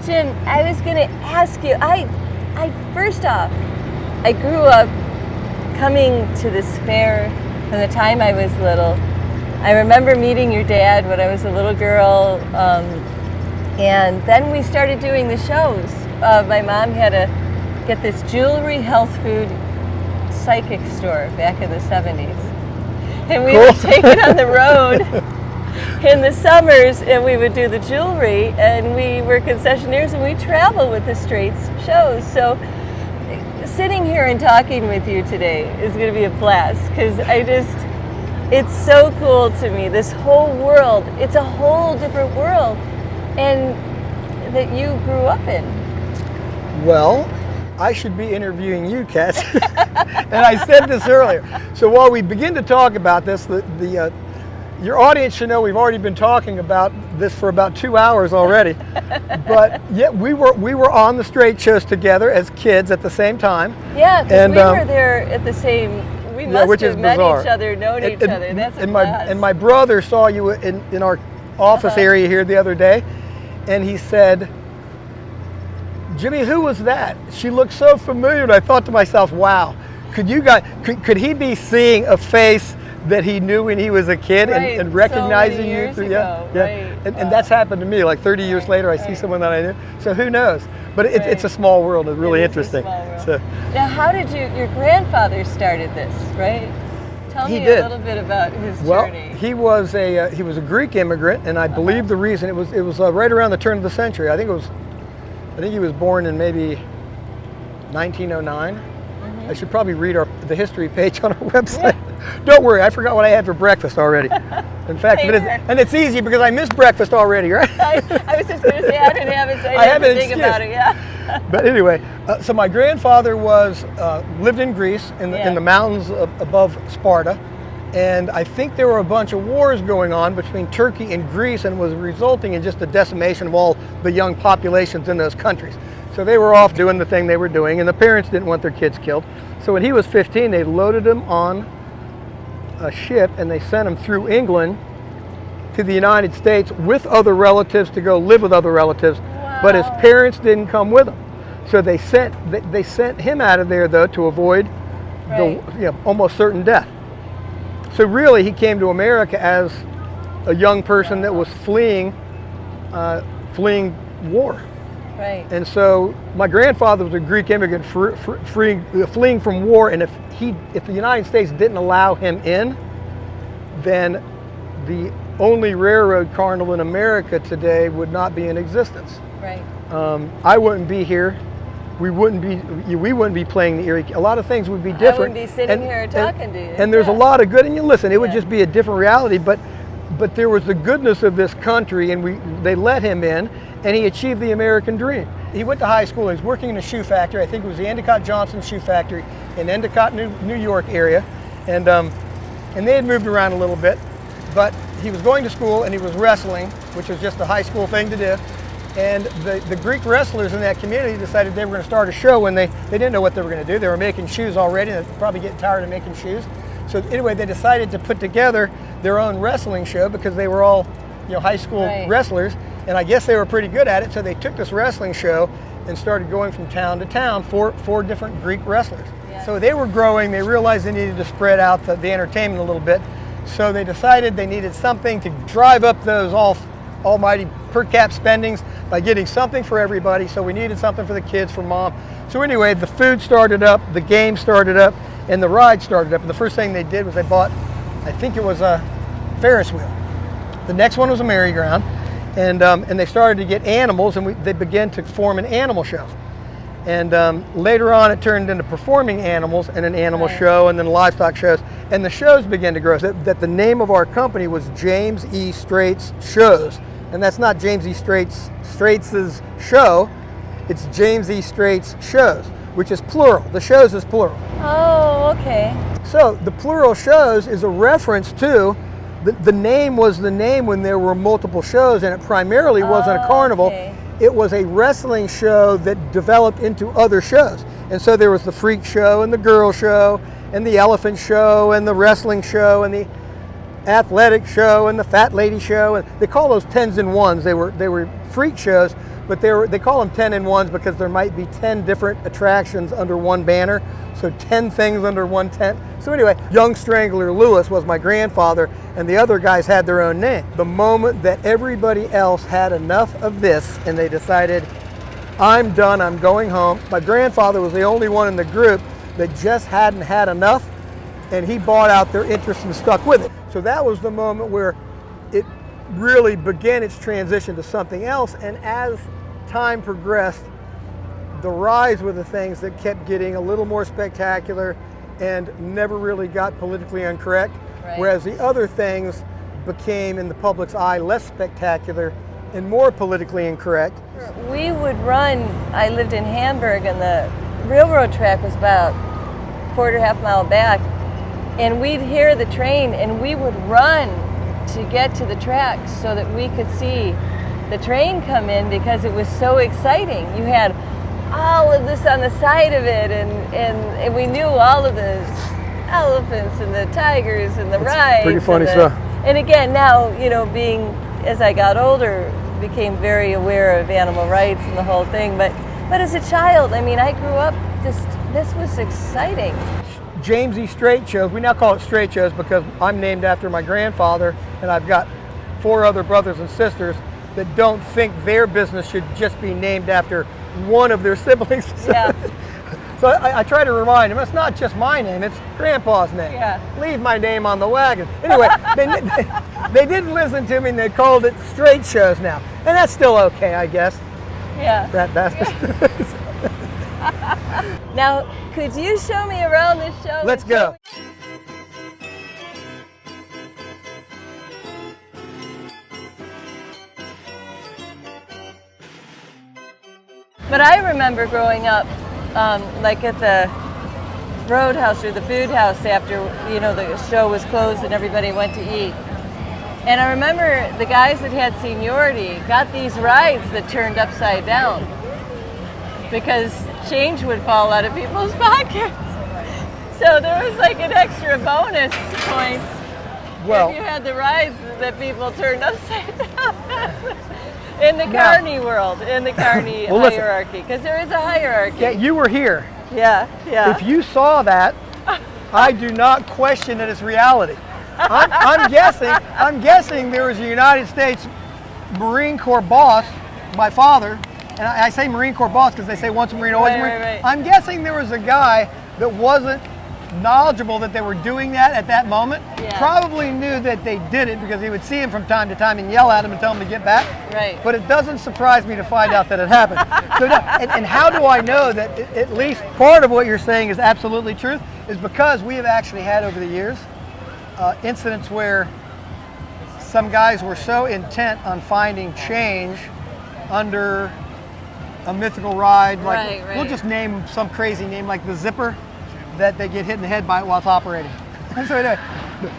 Jim, I was going to ask you, I first off, I grew up coming to this fair from the time I was little. I remember meeting your dad when I was a little girl, and then we started doing the shows. My mom had to get this jewelry, health food, psychic store back in the 70s. And we would take it on the road in the summers, and we would do the jewelry, and we were concessionaires, and we traveled with the Strates shows. So sitting here and talking with you today is going to be a blast, because it's so cool to me, this whole world. It's a whole different world, and that you grew up in. Well, I should be interviewing you, Kat. And I said this earlier. So while we begin to talk about this, your audience should know we've already been talking about this for about 2 hours already. But yeah, we were on the Strates shows together as kids at the same time. Yeah, because we were there at the same. We must have met bizarre. Each other, known each other. That's a blast. And my brother saw you in our office area here the other day, and he said, "Jimmy, who was that? She looked so familiar." And I thought to myself, wow, could he be seeing a face that he knew when he was a kid, right, and recognizing so many years you? ago, Yeah. Right. And that's happened to me. Like 30 years later, I see someone that I knew. So who knows? But it's a small world. It's really interesting. So now, how did your grandfather started this, right? Tell me a little bit about his journey. Well, he was a Greek immigrant, and I believe the reason it was right around the turn of the century. I think he was born in maybe 1909. I should probably read the history page on our website. Don't worry, I forgot what I had for breakfast already. In fact, it's easy because I missed breakfast already, right? I was just going to say I didn't have it, so I didn't think about it. Yeah. But anyway, so my grandfather lived in Greece in the mountains above Sparta, and I think there were a bunch of wars going on between Turkey and Greece, and was resulting in just the decimation of all the young populations in those countries. So they were off doing the thing they were doing, and the parents didn't want their kids killed. So when he was 15, they loaded him on a ship and they sent him through England to the United States with other relatives to go live with other relatives. Wow. But his parents didn't come with him. So they sent him out of there, though, to avoid almost certain death. So really, he came to America as a young person that was fleeing war. Right. And so my grandfather was a Greek immigrant fleeing from war, and if the United States didn't allow him in, then the only railroad carnival in America today would not be in existence. Right. I wouldn't be here. We wouldn't be playing the Erie. A lot of things would be different. I wouldn't be sitting here talking to you. And there's a lot of good. And you listen, it would just be a different reality. But there was the goodness of this country, and they let him in, and he achieved the American dream. He went to high school. He was working in a shoe factory. I think it was the Endicott Johnson Shoe Factory in Endicott, New York area, and they had moved around a little bit. But he was going to school, and he was wrestling, which was just a high school thing to do. And the Greek wrestlers in that community decided they were going to start a show when they didn't know what they were going to do. They were making shoes already, and they're probably getting tired of making shoes. So anyway, they decided to put together their own wrestling show because they were all, high school wrestlers, and I guess they were pretty good at it. So they took this wrestling show and started going from town to town, four different Greek wrestlers. Yeah. So they were growing. They realized they needed to spread out the entertainment a little bit. So they decided they needed something to drive up those almighty per cap spendings by getting something for everybody. So we needed something for the kids, for mom. So anyway, the food started up, the game started up, and the ride started up. And the first thing they did was they bought, I think it was a Ferris wheel. The next one was a merry-go-round, and they started to get animals, and they began to form an animal show. And later on, it turned into performing animals and an animal show, and then livestock shows. And the shows began to grow. So that the name of our company was James E. Strates Shows, and that's not James E. Strates' show. It's James E. Strates Shows, which is plural. The shows is plural. Oh, okay. So the plural shows is a reference to the name was the name when there were multiple shows, and it primarily wasn't a carnival. Okay. It was a wrestling show that developed into other shows. And so there was the freak show and the girl show and the elephant show and the wrestling show and athletic show and the fat lady show, and they call those 10s and 1s. They were freak shows, but they call them 10 and 1s because there might be 10 different attractions under one banner, so 10 things under one tent. So anyway, Young Strangler Lewis was my grandfather, and the other guys had their own name. The moment that everybody else had enough of this and they decided, I'm done, I'm going home, my grandfather was the only one in the group that just hadn't had enough, and he bought out their interest and stuck with it. So that was the moment where it really began its transition to something else, and as time progressed, the rides were the things that kept getting a little more spectacular and never really got politically incorrect, right. Whereas the other things became, in the public's eye, less spectacular and more politically incorrect. We would run, I lived in Hamburg, and the railroad track was about half mile back, and we'd hear the train and we would run to get to the tracks so that we could see the train come in, because it was so exciting. You had all of this on the side of it, and we knew all of the elephants and the tigers and the rides. Pretty funny stuff. And again, now, being, as I got older, became very aware of animal rights and the whole thing. But as a child, I grew up this was exciting. James E. Straight shows, we now call it straight shows because I'm named after my grandfather, and I've got 4 other brothers and sisters that don't think their business should just be named after one of their siblings. Yeah. So I try to remind them, it's not just my name, it's Grandpa's name. Yeah. Leave my name on the wagon. Anyway, they didn't listen to me, and they called it straight shows now. And that's still okay, I guess. Yeah. Rat bastards. Now, could you show me around this show? Let's go. But I remember growing up, like at the Roadhouse or the Food House after, the show was closed and everybody went to eat. And I remember the guys that had seniority got these rides that turned upside down because change would fall out of people's pockets. So there was like an extra bonus points if you had the rides that people turned upside down. In the carny world, in the carny hierarchy, because there is a hierarchy. Yeah, you were here. Yeah. If you saw that, I do not question that it's reality. I'm guessing there was a United States Marine Corps boss, my father, and I say Marine Corps boss because they say once a Marine, always a Marine. Right. I'm guessing there was a guy that wasn't knowledgeable that they were doing that at that moment. Yeah. Probably knew that they did it because he would see him from time to time and yell at him and tell him to get back. Right. But it doesn't surprise me to find out that it happened. So and how do I know that at least part of what you're saying is absolutely truth? Is because we have actually had over the years incidents where some guys were so intent on finding change under a mythical ride, like we'll just name some crazy name like the Zipper, that they get hit in the head by it while it's operating. So anyway,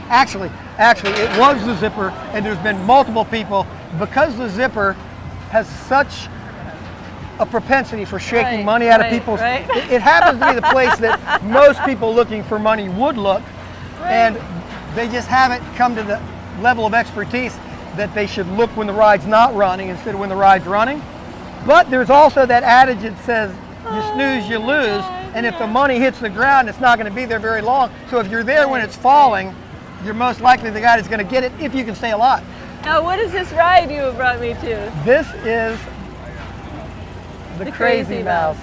actually, it was the Zipper, and there's been multiple people, because the Zipper has such a propensity for shaking money out of people's. It happens to be the place that most people looking for money would look, and they just haven't come to the level of expertise that they should look when the ride's not running instead of when the ride's running. But there's also that adage that says, you snooze, you lose, and if the money hits the ground, it's not going to be there very long. So if you're there when it's falling, you're most likely the guy that's going to get it if you can stay alive. Now, what is this ride you have brought me to? This is the Crazy Mouse.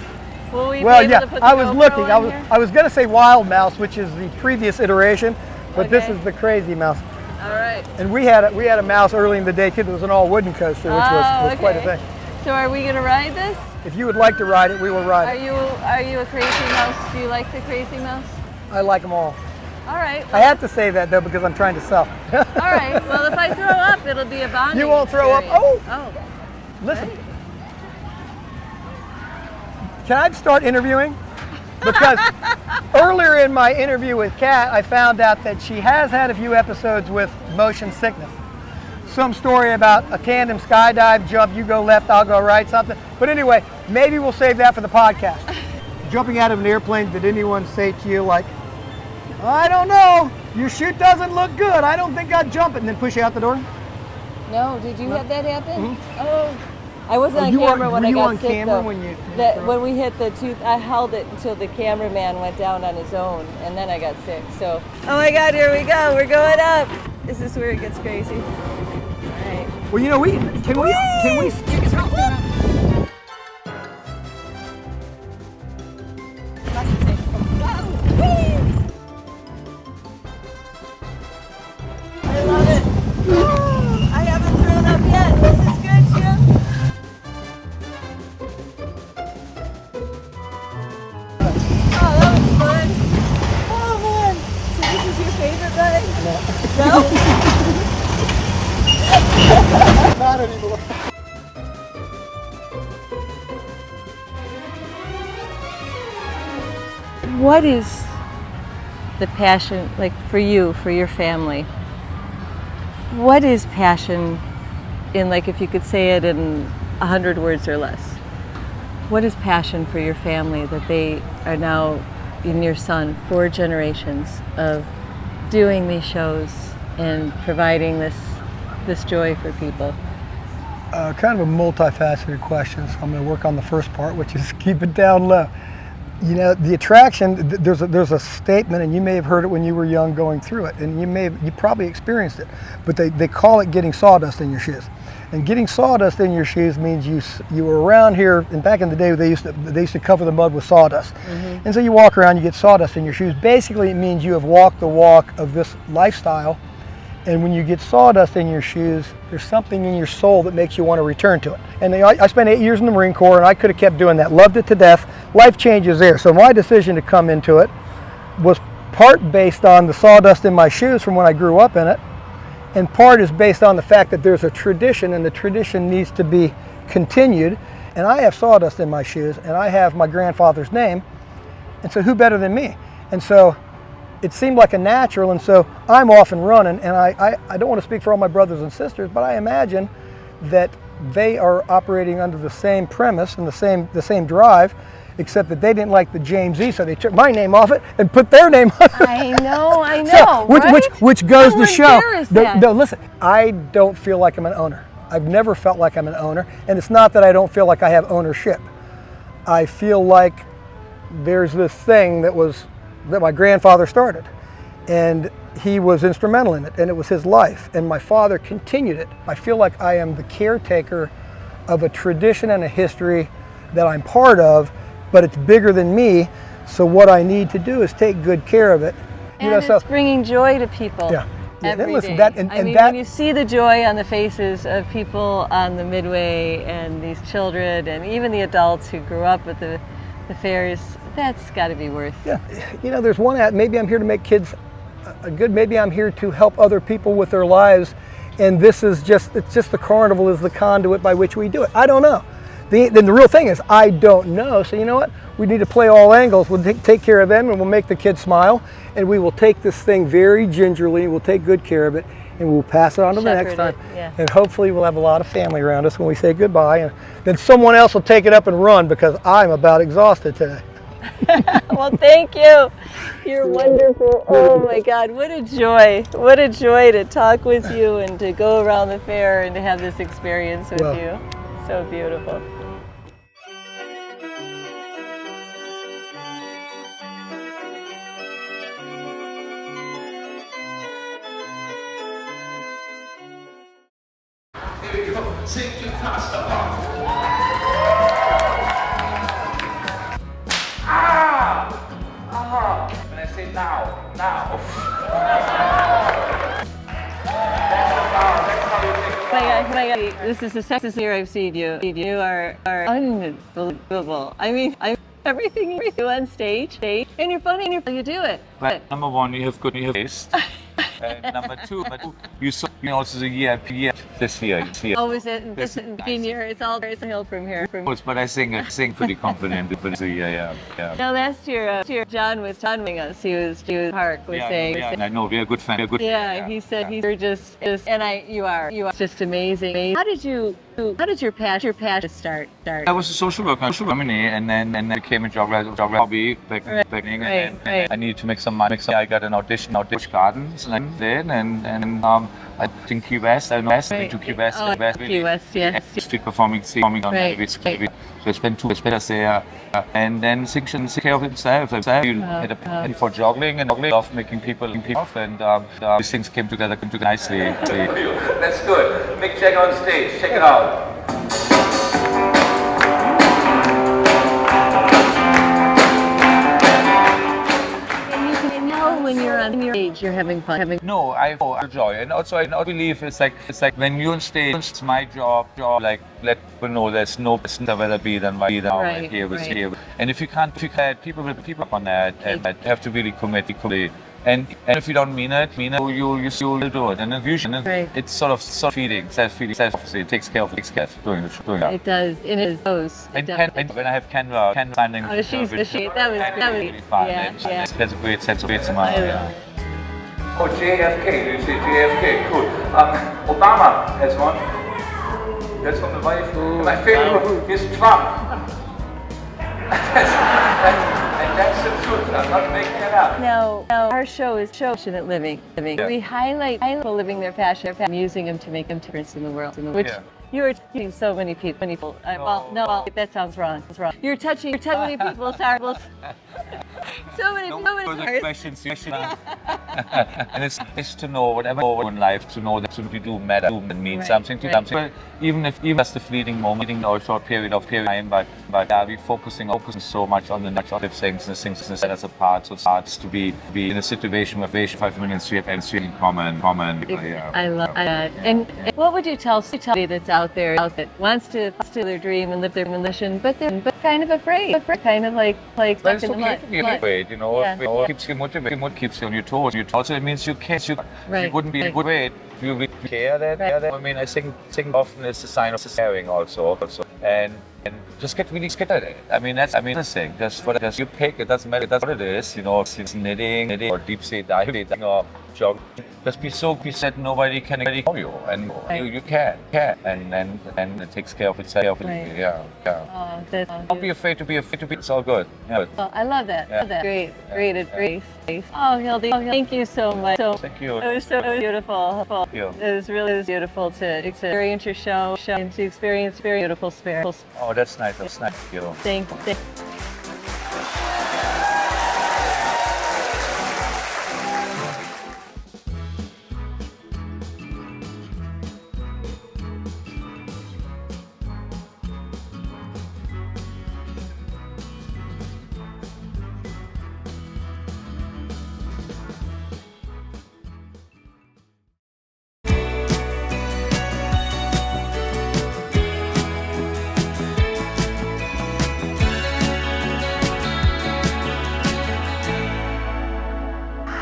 Will we be able to put the I was GoPro looking. in here? I was going to say Wild Mouse, which is the previous iteration, but this is the Crazy Mouse. All right. And we had a mouse early in the day too. It was an all wooden coaster, which was quite a thing. So are we going to ride this? If you would like to ride it, we will ride it. Are you a Crazy Mouse? Do you like the Crazy Mouse? I like them all. All right. I have to say that though because I'm trying to sell. All right. Well, if I throw up, it'll be a bonding You won't throw up. experience. Oh. Listen. Right. Can I start interviewing? Because earlier in my interview with Kat, I found out that she has had a few episodes with motion sickness. Some story about a tandem skydive jump, you go left, I'll go right, something. But anyway, maybe we'll save that for the podcast. Jumping out of an airplane, did anyone say to you like, I don't know, your chute doesn't look good. I don't think I'd jump it, and then push you out the door. No, did you have that happen? Mm-hmm. Oh, I wasn't on you camera when I got on sick camera though. when you When we hit the tooth, I held it until the cameraman went down on his own, and then I got sick. So, oh my God, here we go. We're going up. Is this where it gets crazy? All right. Well, you know, can we? I love it. Oh, I haven't thrown up yet. This is good, Jim. Oh, that was fun. Oh man. So this is your favorite ride? No? Not anymore. What is the passion, like for you, for your family? What is passion in, like, if you could say it in 100 words or less? What is passion for your family that they are now, in your son, 4 generations of doing these shows and providing this joy for people? Kind of a multifaceted question, so I'm going to work on the first part, which is keep it down low. You know, the attraction, there's a statement, and you may have heard it when you were young going through it, and you probably experienced it, but they call it getting sawdust in your shoes. And getting sawdust in your shoes means you were around here, and back in the day they used to cover the mud with sawdust. Mm-hmm. And so you walk around, you get sawdust in your shoes. Basically it means you have walked the walk of this lifestyle, and when you get sawdust in your shoes, there's something in your soul that makes you want to return to it. And I spent 8 years in the Marine Corps, and I could have kept doing that, loved it to death. Life changes there. So my decision to come into it was part based on the sawdust in my shoes from when I grew up in it, and part is based on the fact that there's a tradition, and the tradition needs to be continued. And I have sawdust in my shoes, and I have my grandfather's name, and so who better than me? And so it seemed like a natural, and so I'm off and running, and I don't want to speak for all my brothers and sisters, but I imagine that they are operating under the same premise and the same drive, except that they didn't like the James E, so they took my name off it and put their name on it. I know, So, right? which goes to show. No, listen, I don't feel like I'm an owner. I've never felt like I'm an owner, and it's not that I don't feel like I have ownership. I feel like there's this thing that my grandfather started, and he was instrumental in it, and it was his life, and my father continued it. I feel like I am the caretaker of a tradition and a history that I'm part of, but it's bigger than me, so what I need to do is take good care of it. And it's bringing joy to people. Yeah. Every listen, day. I mean, when you see the joy on the faces of people on the Midway and these children and even the adults who grew up at the fairs, that's got to be worth. Yeah, you know, there's one maybe I'm here to make kids good. Maybe I'm here to help other people with their lives, and it's just the carnival is the conduit by which we do it. I don't know. Then the real thing is I don't know. So you know what? We need to play all angles. We'll take care of them, and we'll make the kids smile, and we will take this thing very gingerly. We'll take good care of it, and we'll pass it on to the next time. Yeah. And hopefully we'll have a lot of family around us when we say goodbye, and then someone else will take it up and run, because I'm about exhausted today. Well, thank you. You're wonderful. Oh my God, what a joy. What a joy to talk with you and to go around the fair and to have this experience with you. So beautiful. Here we go. Sing to Costa. When I say now. Oh my God, this is the second year I've seen you. You are unbelievable. I mean, everything you do on stage, and you're funny, and you do it. But number one, you have good taste. And number two, you saw me also the year this year. Oh, is it? This year, it's a hill from here. But I sing pretty confident. Yeah. Now last year, John was telling us he was Park was saying. Yeah, I know we're a good fan. Yeah, he said you're just and you are just amazing. How did you how did your passion start? I was a social worker in Germany, and then became a job hobby back in the beginning. And then I needed to make some money. I got an audition Gardens, and I think Key West. I don't know. I went to Key West. Key West, yes. Street performing on every street. So I spent 2 years there, and then things took care of himself. He had a passion for juggling and loved making people off, and these things came together nicely. That's good. Mick Jagger on stage. Check it out. When you're on your stage, you're having fun. No, I enjoy, and also I believe it's like when you're on stage, it's my job, like let people know there's no better be than here was here. And if you can't, people will up on that, and you have to really commit. And if you don't mean it, you still do it. And then usually it's sort of feeding, self-feeding. It takes care of doing that. It does. It is. And when I have Canva planning, that was really fun. Yeah. It has a great sense of smile. Oh, JFK. Do you say JFK? Cool. Obama has one. That's from the wife. My favorite is Trump. And that's the truth. I'm not making it up. Now our show is Passionate Living. Yeah. We highlight people living their passion, using them to make a difference in the world. Which you are touching so many people. That sounds wrong. You're touching so many people's hearts. So many further questions. And it's to know whatever in life, to know that you do matter and mean something to something. But even just a fleeting moment or a short period of time, but we're focusing so much on the negative things and things that set us apart. So it starts to be in a situation where 5 million and in common. I love that. And what would you tell somebody that's out there that wants to pursue their dream and live their mission, but they're kind of afraid, kind of like stuck in the mud? It keeps you motivated, keeps you on your toes. Also, it means you wouldn't be a good way. You really care that. I mean, I think often it's a sign of caring also. And just get at it. I mean, that's the thing. Just you pick. It doesn't matter. That's what it is. If it's knitting or deep sea diving or jogging. Just be that nobody can ignore you, and you can, and it takes care of itself. Don't be afraid to be. It's all good. Yeah. Oh, I love that. Great advice. Oh, Hildy, thank you so much. Thank you. It was so beautiful. Thank you. It was really beautiful to experience your show and to experience very beautiful spirit. Oh, that's nice. Thank you. Thank you.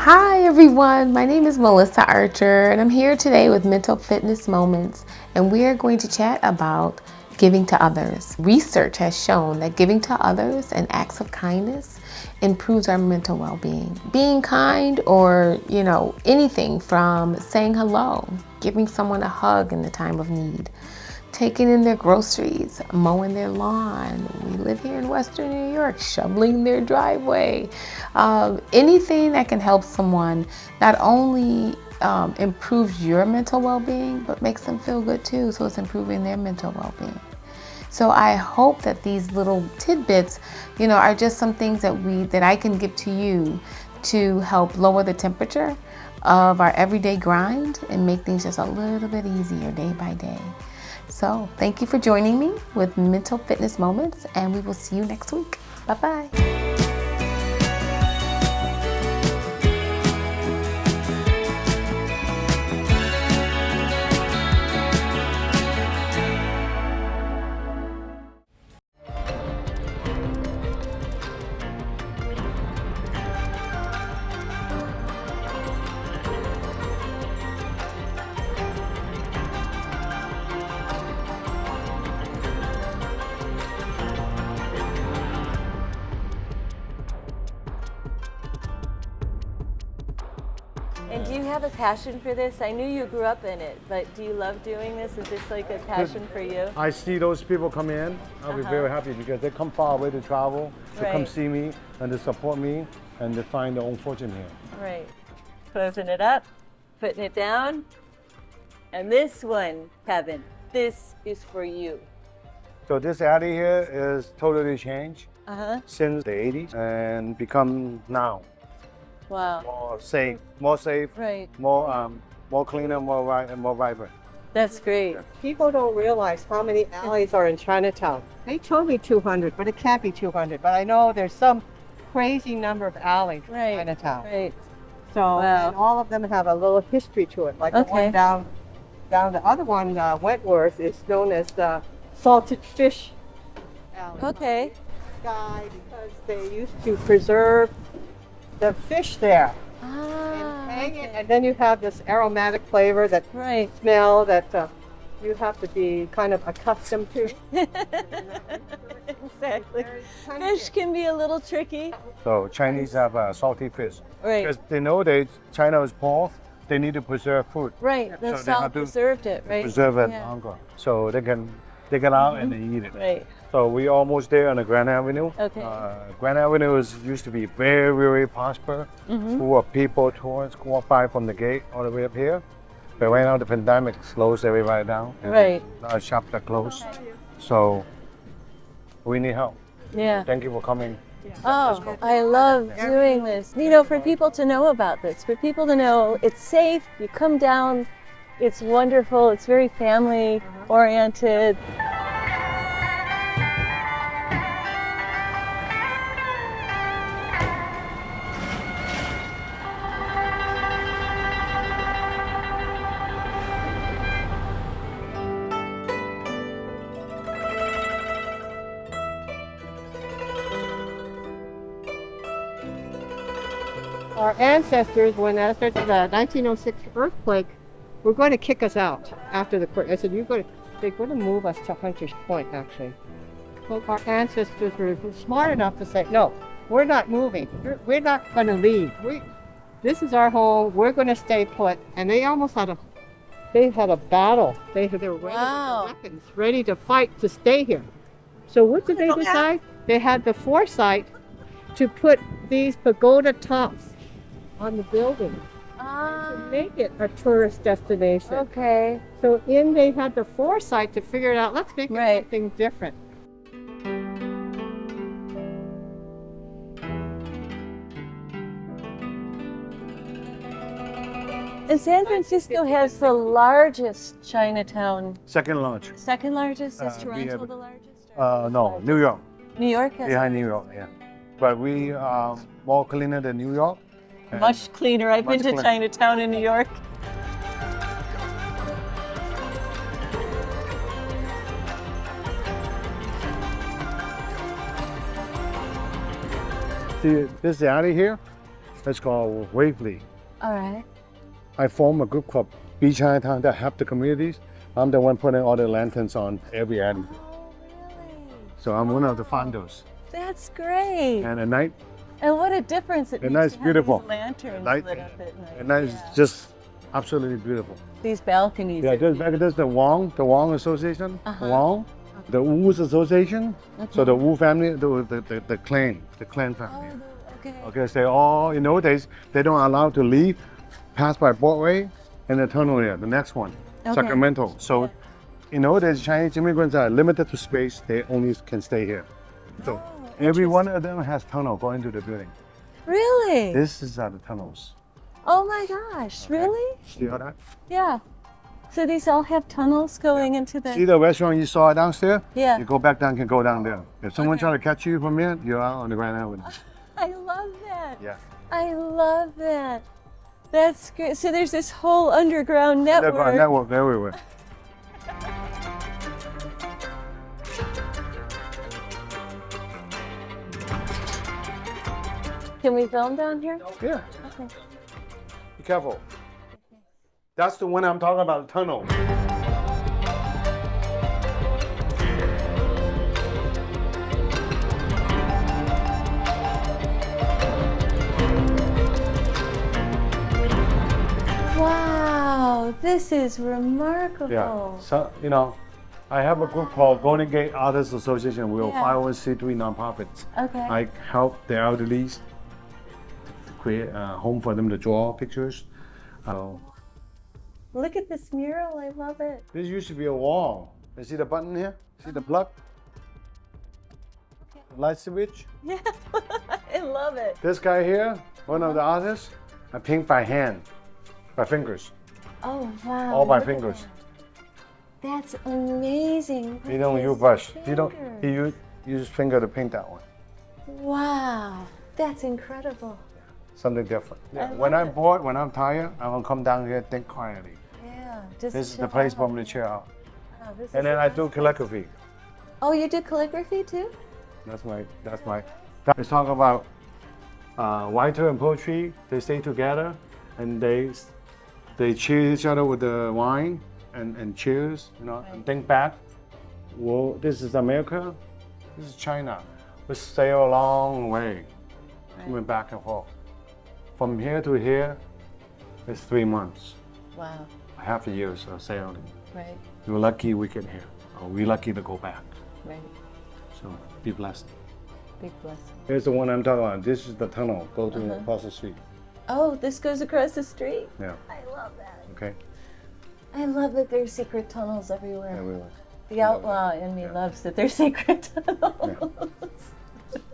Hi everyone, my name is Melissa Archer and I'm here today with Mental Fitness Moments, and we are going to chat about giving to others. Research has shown that giving to others and acts of kindness improves our mental well-being. Being kind, or anything from saying hello, giving someone a hug in the time of need, taking in their groceries, mowing their lawn. We live here in Western New York, shoveling their driveway. Anything that can help someone not only improves your mental well-being, but makes them feel good too. So it's improving their mental well-being. So I hope that these little tidbits, are just some things that I can give to you to help lower the temperature of our everyday grind and make things just a little bit easier day by day. So thank you for joining me with Mental Fitness Moments, and we will see you next week. Bye-bye. have a passion for this? I knew you grew up in it, but do you love doing this? Is this like a passion for you? I see those people come in, I'll be very happy because they come far away to travel, to come see me and to support me and to find their own fortune here. Right. Closing it up, putting it down. And this one, Kevin, this is for you. So this alley here is totally changed since the 80s and become now. Wow. More safe, Right. more cleaner, more vibrant. That's great. People don't realize how many alleys are in Chinatown. They told me 200, but it can't be 200. But I know there's some crazy number of alleys in Chinatown. Right. So and all of them have a little history to it. Like the one down the other one, Wentworth, is known as the Salted Fish Alley. Okay. Sky, because they used to preserve the fish there. And hang it, and then you have this aromatic flavor that smell that you have to be kind of accustomed to. Exactly. Fish can be a little tricky. So Chinese have salty fish. Right. Because they know China is poor, they need to preserve food. Right. The So they have salt to preserved it, right? Preserve it longer. So they can take it out and they eat it. Right. So we're almost there on the Grand Avenue. Okay. Grand Avenue used to be very, very prosperous, full of people, tourists walk by from the gate all the way up here. But right now the pandemic slows everybody down. And Right. our shops are closed. So we need help. Yeah. Thank you for coming. Oh, I love doing this. You know, for people to know about this, for people to know it's safe, you come down, it's wonderful, it's very family oriented. Our ancestors, when after the 1906 earthquake, were going to kick us out after the quake. I said, they're going to move us to Hunter's Point, actually. Well, our ancestors were smart enough to say, no, we're not moving. We're not going to leave. This is our home. We're going to stay put. And they almost had a battle. They were ready with their weapons, ready to fight to stay here. So what did they decide? They had the foresight to put these pagoda tops on the building to make it a tourist destination. Okay. So they had the foresight to figure it out, let's make it something different. And San Francisco has the largest Chinatown. Second large. Second largest? Is Toronto the largest? No, New York. New York has Behind New York, yeah. But we are more cleaner than New York. much cleaner. I've been to Chinatown in New York. See, this alley here, it's called Waverly. All right. I form a group called Be Chinatown that help the communities. I'm the one putting all the lanterns on every alley. Oh, really? So I'm one of the founders. That's great. And at night, And what a difference it makes night is to have beautiful. these lanterns Night- lit up at night. at night is just absolutely beautiful. These balconies. Yeah, there's the Wong Association, Wong, the Wu's Association. So the Wu family, the clan family. Okay. Okay, so they all, in those days, they don't allow to leave, pass by Broadway, and the tunnel here, the next one, Sacramento. So in those days, Chinese immigrants are limited to space, they only can stay here. So every one of them has tunnel going to the building. Really? This is the tunnels. Oh my gosh, really? See all that? Yeah. So these all have tunnels going into the... See the restaurant you saw downstairs? Yeah. You go back down, can go down there. If someone try to catch you from here, you're out on the Grand Avenue. I love that. Yeah. I love that. That's great. So there's this whole underground network. Network everywhere. Can we film down here? Yeah. Okay. Be careful. That's the one I'm talking about, the tunnel. This is remarkable. Yeah. So, you know, I have a group called Golden Gate Artists Association. We're Yeah. 501c3 nonprofits. Okay. I help the elderly to create a home for them to draw pictures. Look at this mural. I love it. This used to be a wall. You see the button here? See the plug? Light switch. Yeah. I love it. This guy here, one of the artists, I paint by hand, by fingers, Oh, wow. all by look at fingers. that. That's amazing. He don't Look use at brush. his He don't. finger. He use finger to paint that one. Wow. That's incredible. Something different. I When love I'm it. bored, when I'm tired, I will come down here, think quietly. Yeah. Just This is chill the place out. for me to chill out. Wow, this And is then the I do best. calligraphy. Oh, you do calligraphy too? That's my. Let's talk about writer and poetry. They stay together, and they cheer each other with the wine and cheers. You know, and think back. Well, this is America. This is China. We sail a long way, coming back and forth. From here to here, it's 3 months. Wow. Half a year of sailing. Right. We're lucky we get here. Or we're lucky to go back. Right. So be blessed. Big blessing. Here's the one I'm talking about. This is the tunnel. Go to across the street. Oh, this goes across the street? Yeah. I love that. Okay. I love that there's secret tunnels everywhere. Everywhere. The outlaw in me loves that there's secret tunnels.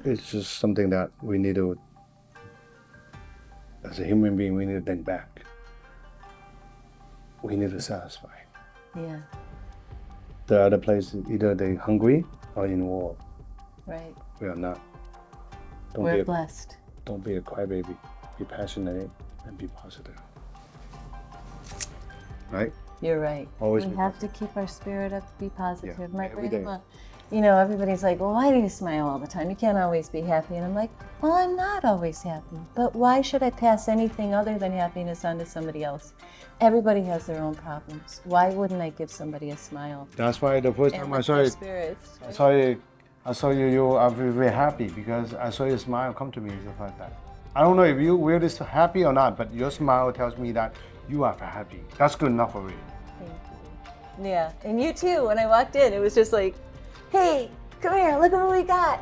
It's just something that we need to, as a human being, we need to think back. We need to satisfy. Yeah, The other place, either they're hungry or in war. right. We are not. Don't We're be a, blessed. don't be a crybaby. Be passionate and be positive. Right? You're right. Always we be have to keep our spirit up, be positive. Yeah, My every day. grandma, you know, everybody's like, well, why do you smile all the time? You can't always be happy. And I'm like, well, I'm not always happy. But why should I pass anything other than happiness on to somebody else? Everybody has their own problems. Why wouldn't I give somebody a smile? That's why the first And time I lift saw their you, spirits. I saw you, you are very happy because I saw your smile come to me just like that. I don't know if you really happy or not, but your smile tells me that you are happy. That's good enough for me. Thank you. Yeah, and you too. When I walked in, it was just like, hey, come here, look at what we got.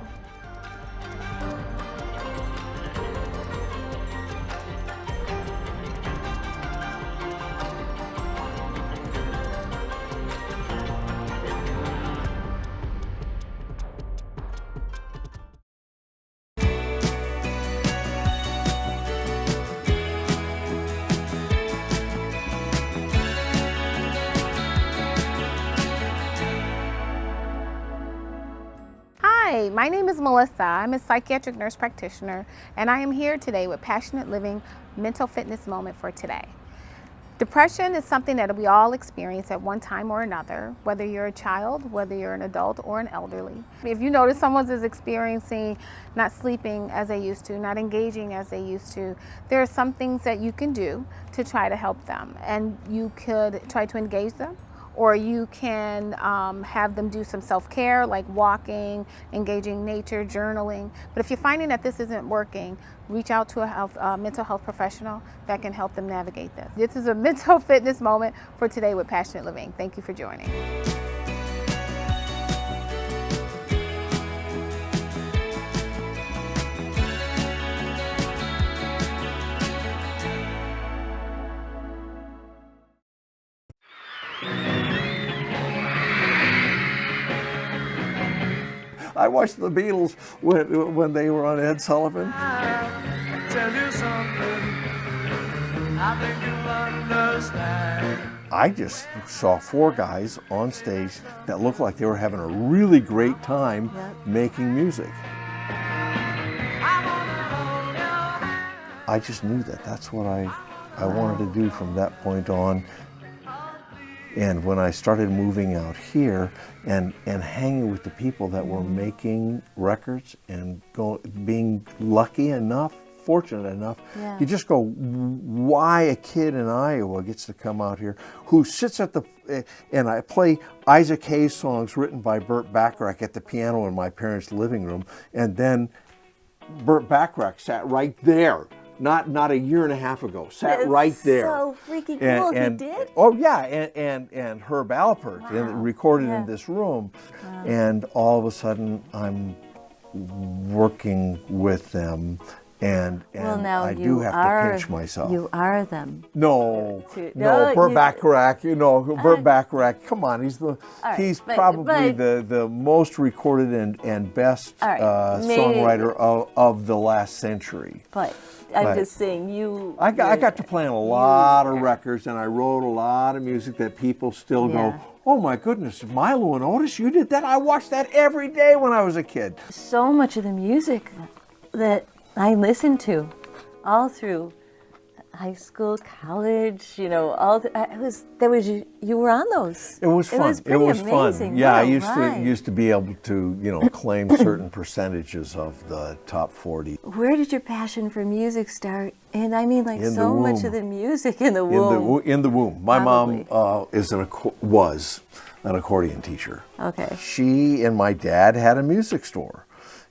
Hi, my name is Melissa. I'm a psychiatric nurse practitioner, and I am here today with Passionate Living Mental Fitness Moment for today. Depression is something that we all experience at one time or another, whether you're a child, whether you're an adult or an elderly. If you notice someone is experiencing not sleeping as they used to, not engaging as they used to, there are some things that you can do to try to help them. And you could try to engage them, or you can have them do some self-care like walking, engaging nature, journaling. But if you're finding that this isn't working, reach out to a mental health professional that can help them navigate this. This is a mental fitness moment for today with Passionate Living. Thank you for joining. I watched the Beatles when they were on Ed Sullivan. Tell you something, I think you'll understand. I just saw 4 guys on stage that looked like they were having a really great time making music. I just knew that that's what I wanted to do from that point on. And when I started moving out here and hanging with the people that were making records and being lucky enough, fortunate enough, you just go, why a kid in Iowa gets to come out here who sits at and I play Isaac Hayes songs written by Burt Bacharach at the piano in my parents' living room, and then Burt Bacharach sat right there not a year and a half ago. Sat That's right there. so freaking cool. He did? Oh yeah, and Herb Alpert recorded in this room, and all of a sudden I'm working with them. And well, now I do have to pinch myself. You are them. No, Burt Bacharach. You know, Burt Bacharach. Come on, he's probably the most recorded and best songwriter of the last century. But I'm just saying, I got to play on a lot of records, and I wrote a lot of music that people still go, oh my goodness, Milo and Otis, you did that? I watched that every day when I was a kid. So much of the music that I listened to all through high school, college, you know, you were on those. It was fun. It was fun. Yeah, I used to be able to, you know, claim certain percentages of the top 40. Where did your passion for music start? And I mean, like, so much of the music in the womb. In the womb. My mom was an accordion teacher. Okay. She and my dad had a music store.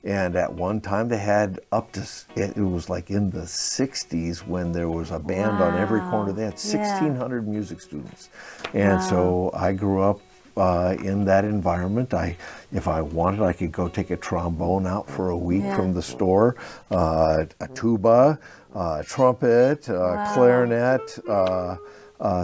And at one time they had it was like in the 60s when there was a band on every corner. They had 1,600 music students. And so I grew up in that environment. If I wanted, I could go take a trombone out for a week from the store, a tuba, trumpet, clarinet.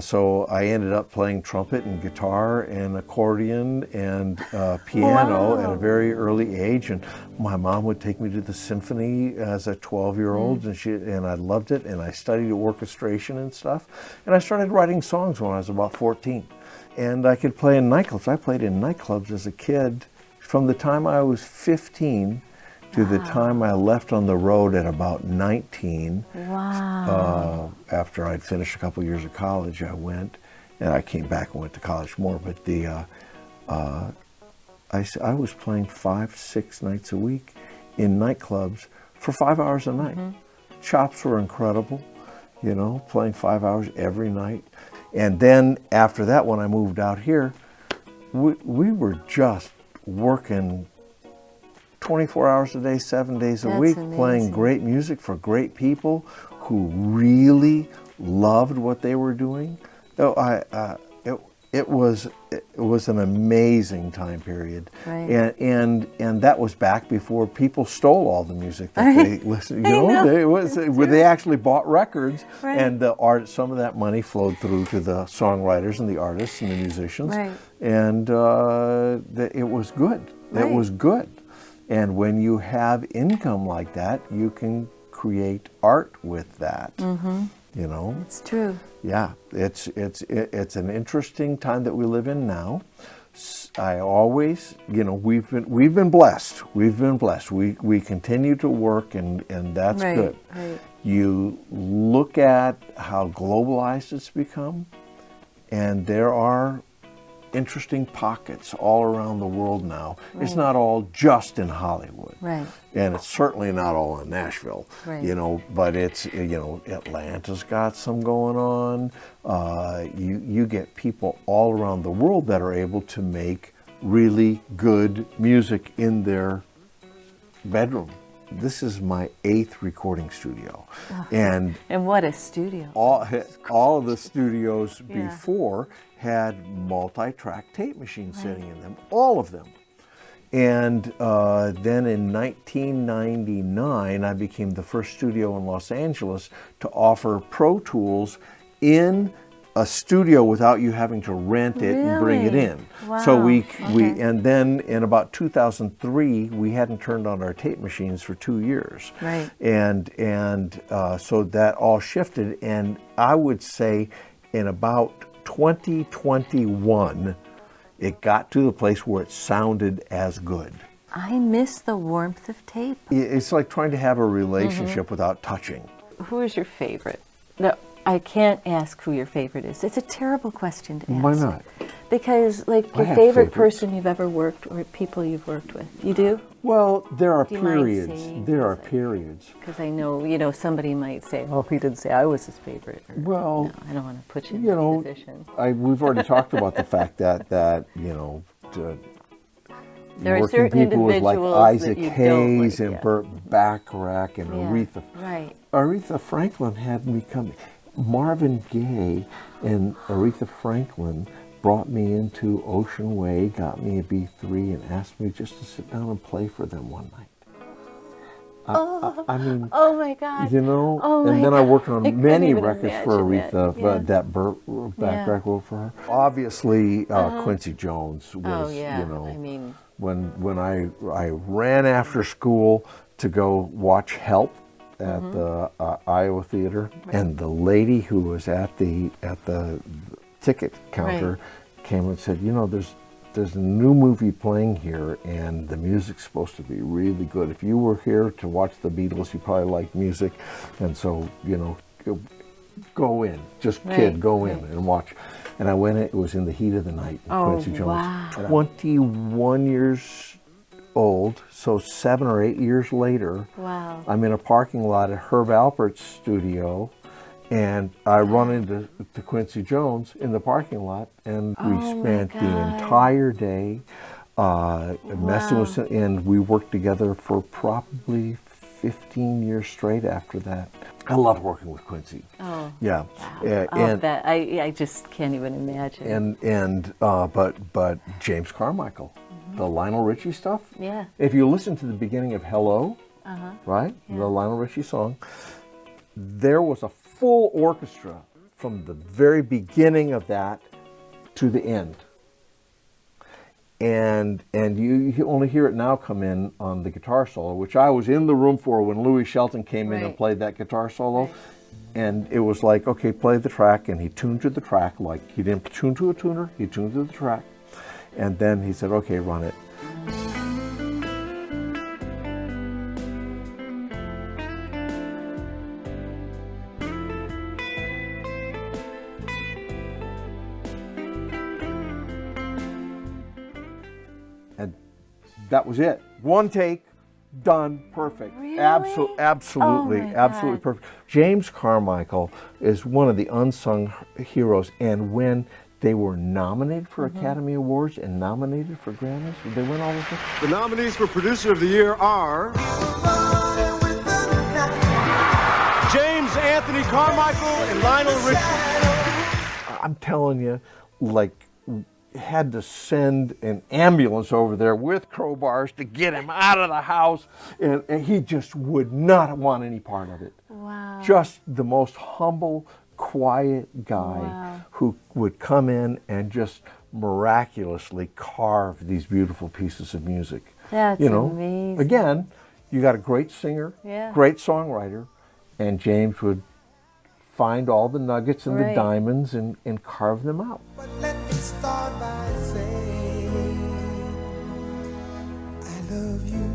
So I ended up playing trumpet and guitar and accordion and piano at a very early age. And my mom would take me to the symphony as a 12-year-old, and I loved it. And I studied orchestration and stuff. And I started writing songs when I was about 14. And I could play in nightclubs. I played in nightclubs as a kid from the time I was 15 to the time I left on the road at about 19. Wow. After I'd finished a couple years of college, I went, and I came back and went to college more, but I was playing 5-6 nights a week in nightclubs for 5 hours a night. Chops were incredible, you know, playing 5 hours every night. And then after that, when I moved out here, we were just working 24 hours a day, 7 days a week, playing great music for great people who really loved what they were doing. It was an amazing time period, and that was back before people stole all the music that they listened. You know, they actually bought records, and some of that money flowed through to the songwriters and the artists and the musicians, and it was good. It was good. And when you have income like that, you can create art with that. You know, it's true. Yeah, it's an interesting time that we live in now. I always, you know, we've been blessed. We've been blessed. We continue to work, and that's good. You look at how globalized it's become, and there are interesting pockets all around the world now. It's not all just in Hollywood, and it's certainly not all in Nashville, you know, but it's, you know, Atlanta's got some going on. You get people all around the world that are able to make really good music in their bedroom. This is my 8th recording studio, and what a studio! All of the studios before had multi-track tape machines sitting in them, all of them. And then in 1999, I became the first studio in Los Angeles to offer Pro Tools in a studio without you having to rent it and bring it in. So and then in about 2003, we hadn't turned on our tape machines for 2 years. And so that all shifted, and I would say in about 2021, it got to the place where it sounded as good. I miss the warmth of tape. It's like trying to have a relationship without touching. Who is your favorite? No, I can't ask who your favorite is. It's a terrible question to ask. Why not? Because, like, your favorite person you've ever worked or people you've worked with. You do? Well, there are periods. There are periods. Because I know, you know, somebody might say, oh, he didn't say I was his favorite. Or, well, no, I don't want to put you in that position. We've already talked about the fact that you know, there are working certain people with like individuals Isaac that you Hayes don't and Burt Bacharach and Aretha. Aretha Franklin had me come. Marvin Gaye and Aretha Franklin brought me into Ocean Way, got me a B3, and asked me just to sit down and play for them one night. I mean, oh my God. You know, oh and then I worked on many records for Aretha, that. back record for her. Obviously, Quincy Jones was, you know, I mean, when I ran after school to go watch Help at the Iowa Theater, and the lady who was at the ticket counter came and said, you know, there's a new movie playing here, and the music's supposed to be really good. If you were here to watch the Beatles, you probably like music, and so, you know, go in, just kid, go in and watch. And I went in, it was in the heat of the night, Quincy Jones. Wow. 21 years old, so 7 or 8 years later, wow. I'm in a parking lot at Herb Alpert's studio, and I run into Quincy Jones in the parking lot, and we spent the entire day messing with him, and we worked together for probably 15 years straight after that. I loved working with Quincy. Oh, yeah. Wow. And that I just can't even imagine. But James Carmichael, the Lionel Richie stuff. Yeah. If you listen to the beginning of Hello, right, the Lionel Richie song, there was a full orchestra from the very beginning of that to the end. And you only hear it now come in on the guitar solo, which I was in the room for when Louis Shelton came in and played that guitar solo. And it was like, okay, play the track, and he tuned to the track, like he didn't tune to a tuner, he tuned to the track. And then he said, okay, run it. And that was it. One take, done, perfect. Really? Absolutely perfect. James Carmichael is one of the unsung heroes, and when they were nominated for Academy Awards and nominated for Grammys, they win all the things. The nominees for Producer of the Year are James Anthony Carmichael and Lionel Richie. I'm telling you, like, had to send an ambulance over there with crowbars to get him out of the house, and he just would not want any part of it. Wow. Just the most humble, quiet guy who would come in and just miraculously carve these beautiful pieces of music. That's amazing. Again, you got a great singer, great songwriter, and James would find all the nuggets and the diamonds and carve them out. But let me start by saying I love you.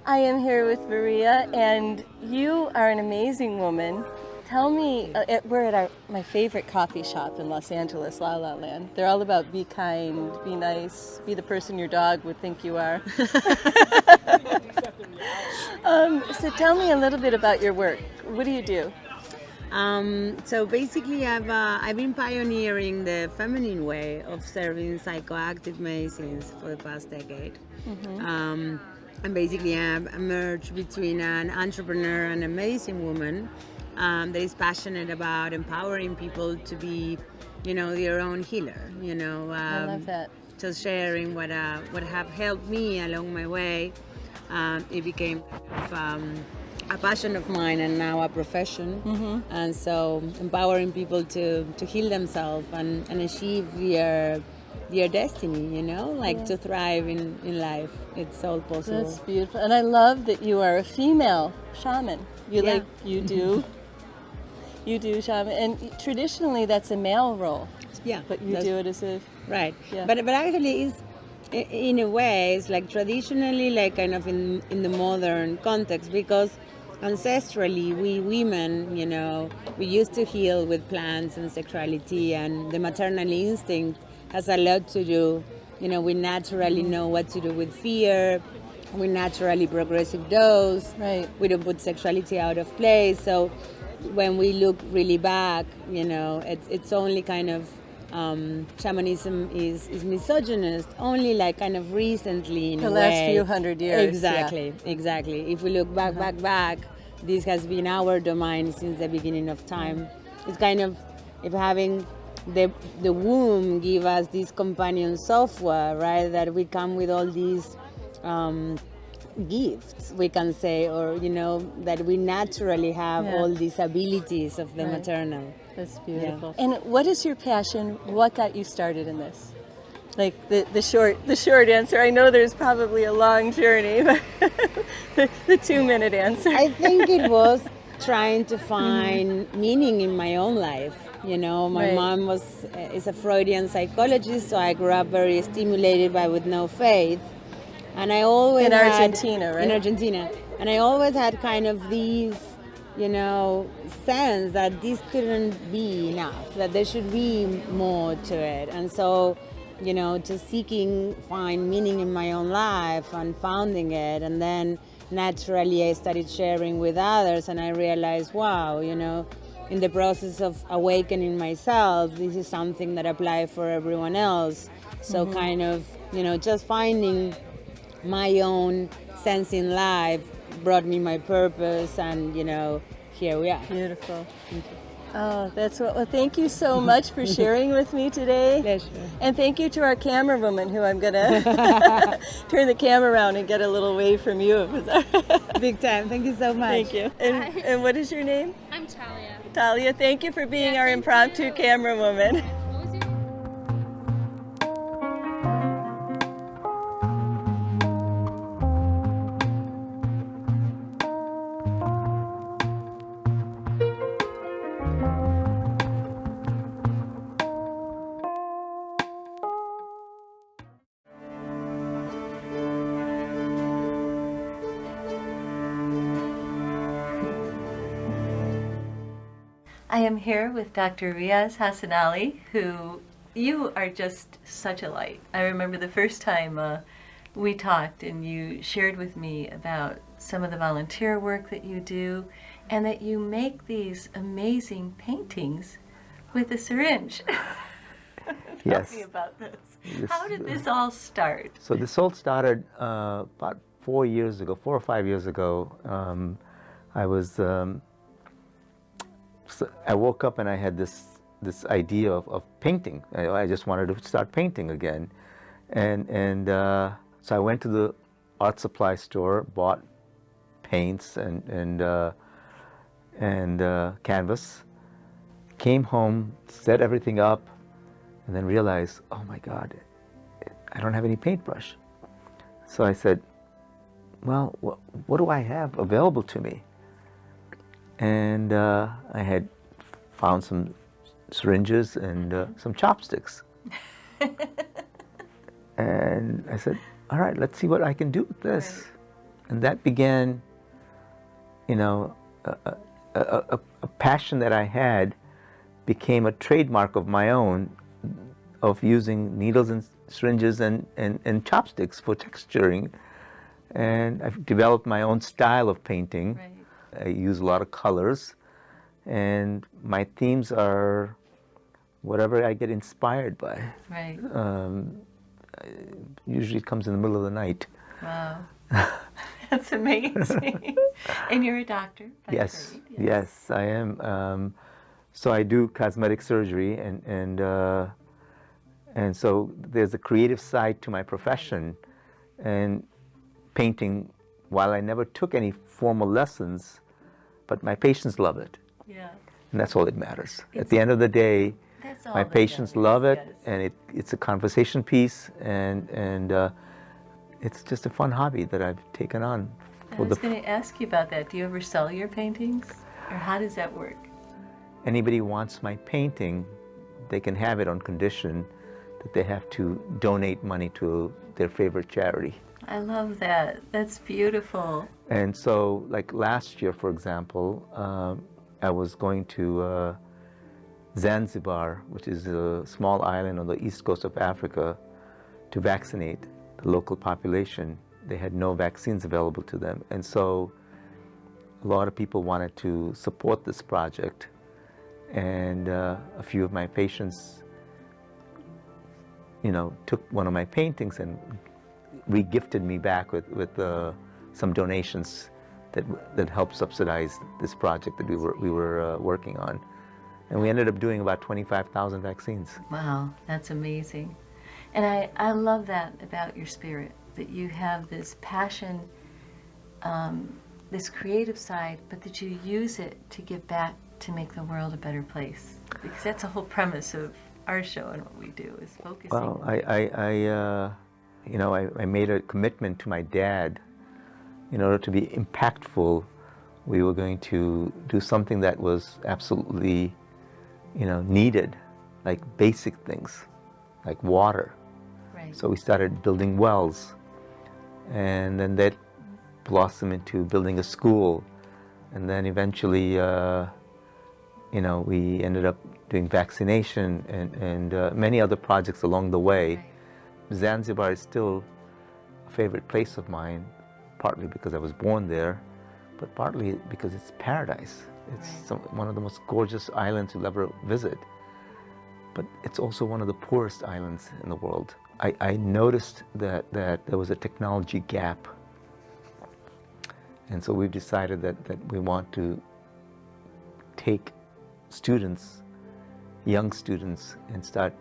I am here with Maria, and you are an amazing woman. Tell me, we're at my favorite coffee shop in Los Angeles, La La Land. They're all about be kind, be nice, be the person your dog would think you are. So tell me a little bit about your work. What do you do? So basically, I've been pioneering the feminine way of serving psychoactive medicines for the past decade. And basically, I'm a merge between an entrepreneur and a medicine woman that is passionate about empowering people to be, their own healer. I love that. Just sharing what have helped me along my way. It became a passion of mine and now a profession. And so empowering people to heal themselves and achieve their destiny, to thrive in life. It's all possible. That's beautiful. And I love that you are a female shaman. You do shaman. And traditionally that's a male role. Yeah. But you do it as a... Right. Yeah. But actually it's, in a way, it's like traditionally like kind of in the modern context, because ancestrally, we women, you know, we used to heal with plants and sexuality, and the maternal instinct has a lot to do. You know, we naturally know what to do with fear. We naturally progressive dose. Right. We don't put sexuality out of place. So when we look really back, you know, it's only kind of shamanism is misogynist only like kind of recently in The a last way. few hundred years. Exactly, exactly. If we look back, this has been our domain since the beginning of time. It's kind of if having the womb give us this companion software, right? That we come with all these gifts, we can say, or you know, that we naturally have all these abilities of the maternal. That's beautiful. And what is your passion? What got you started in this? Like the short answer. I know there's probably a long journey, but the 2-minute answer. I think it was trying to find meaning in my own life. You know, my mom is a Freudian psychologist, so I grew up very stimulated but with no faith. And I always in Argentina, right? In Argentina. And I always had kind of these, you know, sense that this couldn't be enough, that there should be more to it. And so, you know, just find meaning in my own life and founding it. And then naturally I started sharing with others, and I realized, wow, you know, in the process of awakening myself, this is something that applies for everyone else. So kind of, you know, just finding my own sense in life brought me my purpose, and you know, here we are. Beautiful. Oh, that's what. Well, thank you so much for sharing with me today. Pleasure. And thank you to our camera woman, who I'm gonna turn the camera around and get a little wave from you. Big time. Thank you so much. Thank you. And what is your name? I'm Talia. Talia. Thank you for being our impromptu camera woman. I am here with Dr. Riyaz Hassan Ali, who you are just such a light. I remember the first time we talked and you shared with me about some of the volunteer work that you do, and that you make these amazing paintings with a syringe. Yes. Tell me about this. This, How did this all start? So this all started about 4 or 5 years ago. I woke up and I had this idea of painting. I just wanted to start painting again, and so I went to the art supply store, bought paints and canvas, came home, set everything up, and then realized, oh my God, I don't have any paintbrush. So I said, well, what do I have available to me? And I had found some syringes and some chopsticks. And I said, all right, let's see what I can do with this. Right. And that began, you know, a passion that I had became a trademark of my own, of using needles and syringes and chopsticks for texturing. And I've developed my own style of painting. Right. I use a lot of colors, and my themes are whatever I get inspired by. Right. Usually it comes in the middle of the night. Wow. That's amazing. And you're a doctor? Yes. Yes, I am. So I do cosmetic surgery, and so there's a creative side to my profession, and painting. While I never took any formal lessons, but my patients love it. Yeah. And that's all that matters. At the end of the day, my patients love it, yes. And it's a conversation piece, and it's just a fun hobby that I've taken on. I was going to ask you about that. Do you ever sell your paintings, or how does that work? Anybody wants my painting, they can have it on condition that they have to donate money to their favorite charity. I love that. That's beautiful. And so, like last year, for example, I was going to Zanzibar, which is a small island on the east coast of Africa, to vaccinate the local population. They had no vaccines available to them. And so a lot of people wanted to support this project. And a few of my patients, took one of my paintings and re-gifted me back with some donations that helped subsidize this project that we were working on. And we ended up doing about 25,000 vaccines. Wow, that's amazing. And I love that about your spirit, that you have this passion, this creative side, but that you use it to give back to make the world a better place. Because that's the whole premise of our show and what we do, is focusing. Well, I made a commitment to my dad. In order to be impactful, we were going to do something that was absolutely, needed, like basic things, like water. Right. So we started building wells, and then that blossomed into building a school, and then eventually, we ended up doing vaccination and many other projects along the way. Right. Zanzibar is still a favorite place of mine, partly because I was born there, but partly because it's paradise. It's one of the most gorgeous islands you'll ever visit. But it's also one of the poorest islands in the world. I noticed that there was a technology gap. And so we've decided that we want to take students, young students, and start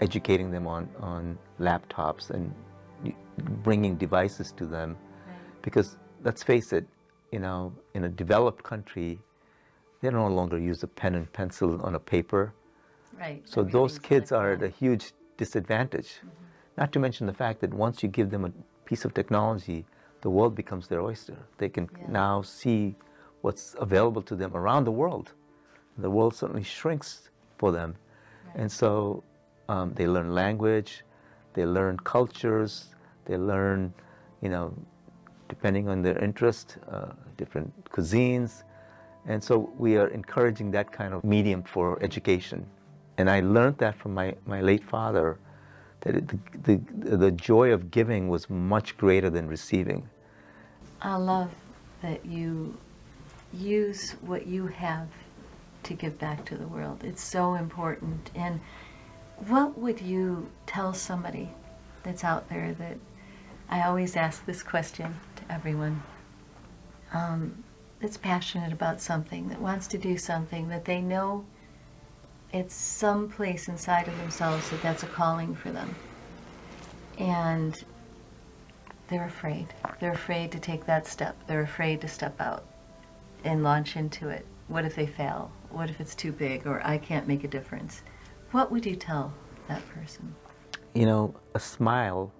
educating them on laptops and bringing devices to them. Because let's face it, in a developed country, they no longer use a pen and pencil on a paper. Right. So those kids are at a huge disadvantage. Not to mention the fact that once you give them a piece of technology, the world becomes their oyster. They can now see what's available to them around the world. The world certainly shrinks for them. Right. And so they learn language, they learn cultures, they learn, depending on their interest, different cuisines. And so we are encouraging that kind of medium for education. And I learned that from my late father, that the joy of giving was much greater than receiving. I love that you use what you have to give back to the world. It's so important. And what would you tell somebody that's out there that, I always ask this question to everyone, that's passionate about something, that wants to do something, that they know it's some place inside of themselves that that's a calling for them. And they're afraid. They're afraid to take that step. They're afraid to step out and launch into it. What if they fail? What if it's too big, or I can't make a difference? What would you tell that person? A smile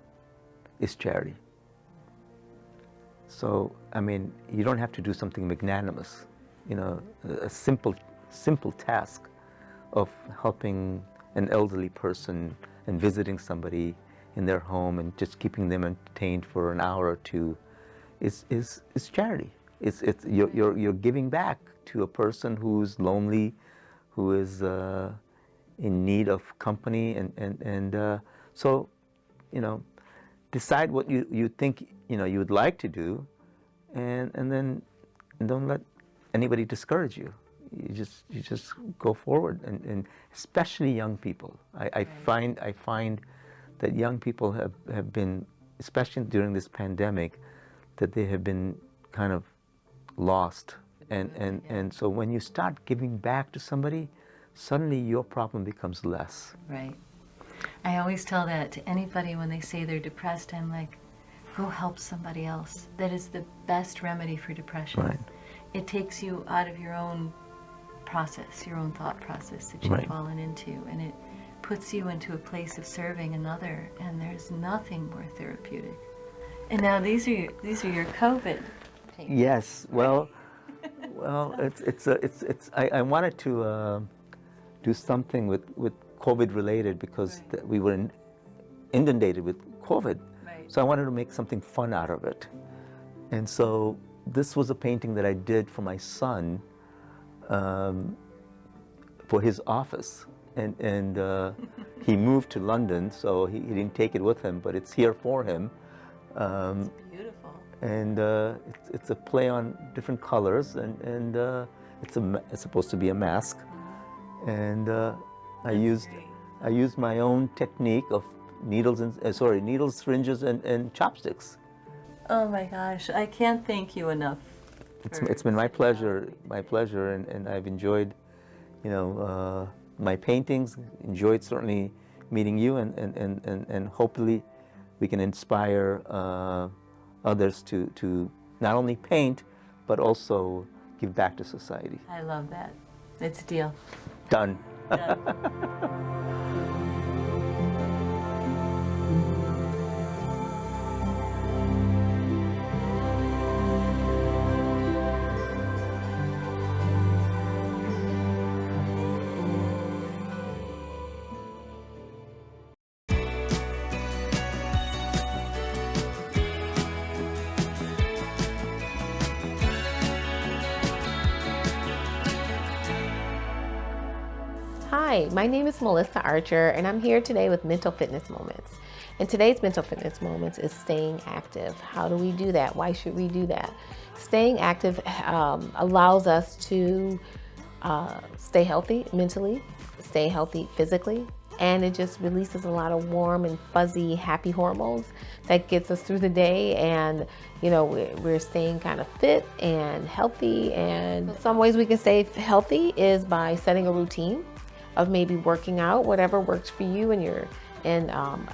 is charity. So, you don't have to do something magnanimous. A simple task of helping an elderly person and visiting somebody in their home and just keeping them entertained for an hour or two is charity. You're giving back to a person who's lonely, who is in need of company, and so decide what you think you would like to do, and then don't let anybody discourage you. You just go forward, and especially young people. I find that young people have been, especially during this pandemic, that they have been kind of lost. And so when you start giving back to somebody, suddenly your problem becomes less. Right. I always tell that to anybody when they say they're depressed. I'm like, go help somebody else. That is the best remedy for depression. Right. It takes you out of your own process, your own thought process that you've fallen into, and it puts you into a place of serving another, and there's nothing more therapeutic. And now these are your COVID paintings. Yes. Well, I wanted to do something with COVID related, because we were inundated with COVID. Right. So I wanted to make something fun out of it. And so this was a painting that I did for my son for his office. And he moved to London, so he didn't take it with him, but it's here for him. It's beautiful. And it's a play on different colors, and it's supposed to be a mask. And I used my own technique of needles and needles, syringes, and chopsticks. Oh my gosh, I can't thank you enough. It's been my pleasure, and I've enjoyed, my paintings. Enjoyed certainly meeting you, and hopefully we can inspire others to not only paint but also give back to society. I love that. It's a deal. Done. Hi, my name is Melissa Archer, and I'm here today with Mental Fitness Moments. And today's Mental Fitness Moments is staying active. How do we do that? Why should we do that? Staying active allows us to stay healthy mentally, stay healthy physically, and it just releases a lot of warm and fuzzy, happy hormones that gets us through the day. And we're staying kind of fit and healthy. And some ways we can stay healthy is by setting a routine of maybe working out, whatever works for you, and you're in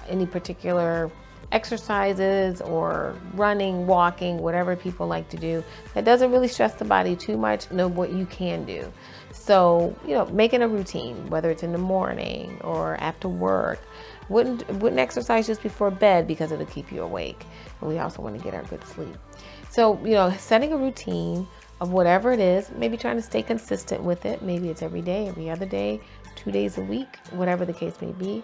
any particular exercises or running, walking, whatever people like to do that doesn't really stress the body too much. Know what you can do. So making a routine, whether it's in the morning or after work. Wouldn't exercise just before bed because it'll keep you awake, and we also want to get our good sleep. So setting a routine of whatever it is, maybe trying to stay consistent with it. Maybe it's every day, every other day, 2 days a week, whatever the case may be.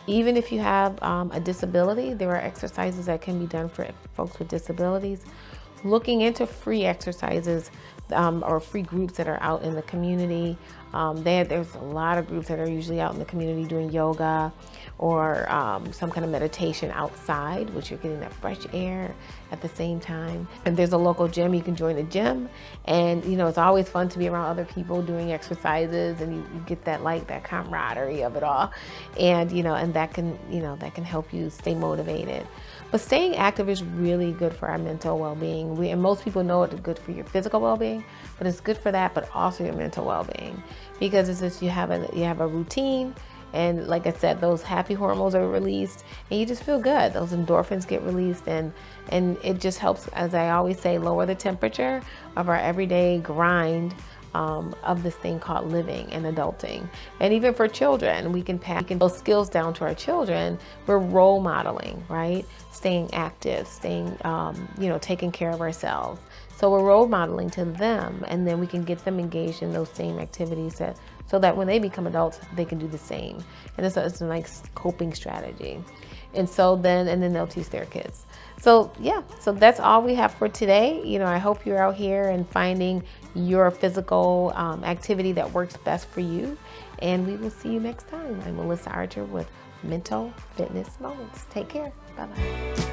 Even if you have a disability, there are exercises that can be done for folks with disabilities. Looking into free exercises or free groups that are out in the community. There's a lot of groups that are usually out in the community doing yoga or some kind of meditation outside, which you're getting that fresh air at the same time. And there's a local gym, you can join a gym. And it's always fun to be around other people doing exercises, and you get that camaraderie of it all. And and that can help you stay motivated. But staying active is really good for our mental well-being. And most people know it's good for your physical well-being, but it's good for that, but also your mental well-being, because it's just you have a routine, and like I said, those happy hormones are released, and you just feel good. Those endorphins get released, and it just helps, as I always say, lower the temperature of our everyday grind of this thing called living and adulting. And even for children, we can pass those skills down to our children. We're role modeling, right? Staying active, taking care of ourselves. So we're role modeling to them, and then we can get them engaged in those same activities so that when they become adults, they can do the same. And it's a nice coping strategy. And then they'll teach their kids. So that's all we have for today. I hope you're out here and finding your physical activity that works best for you. And we will see you next time. I'm Melissa Archer with Mental Fitness Moments. Take care. Bye-bye.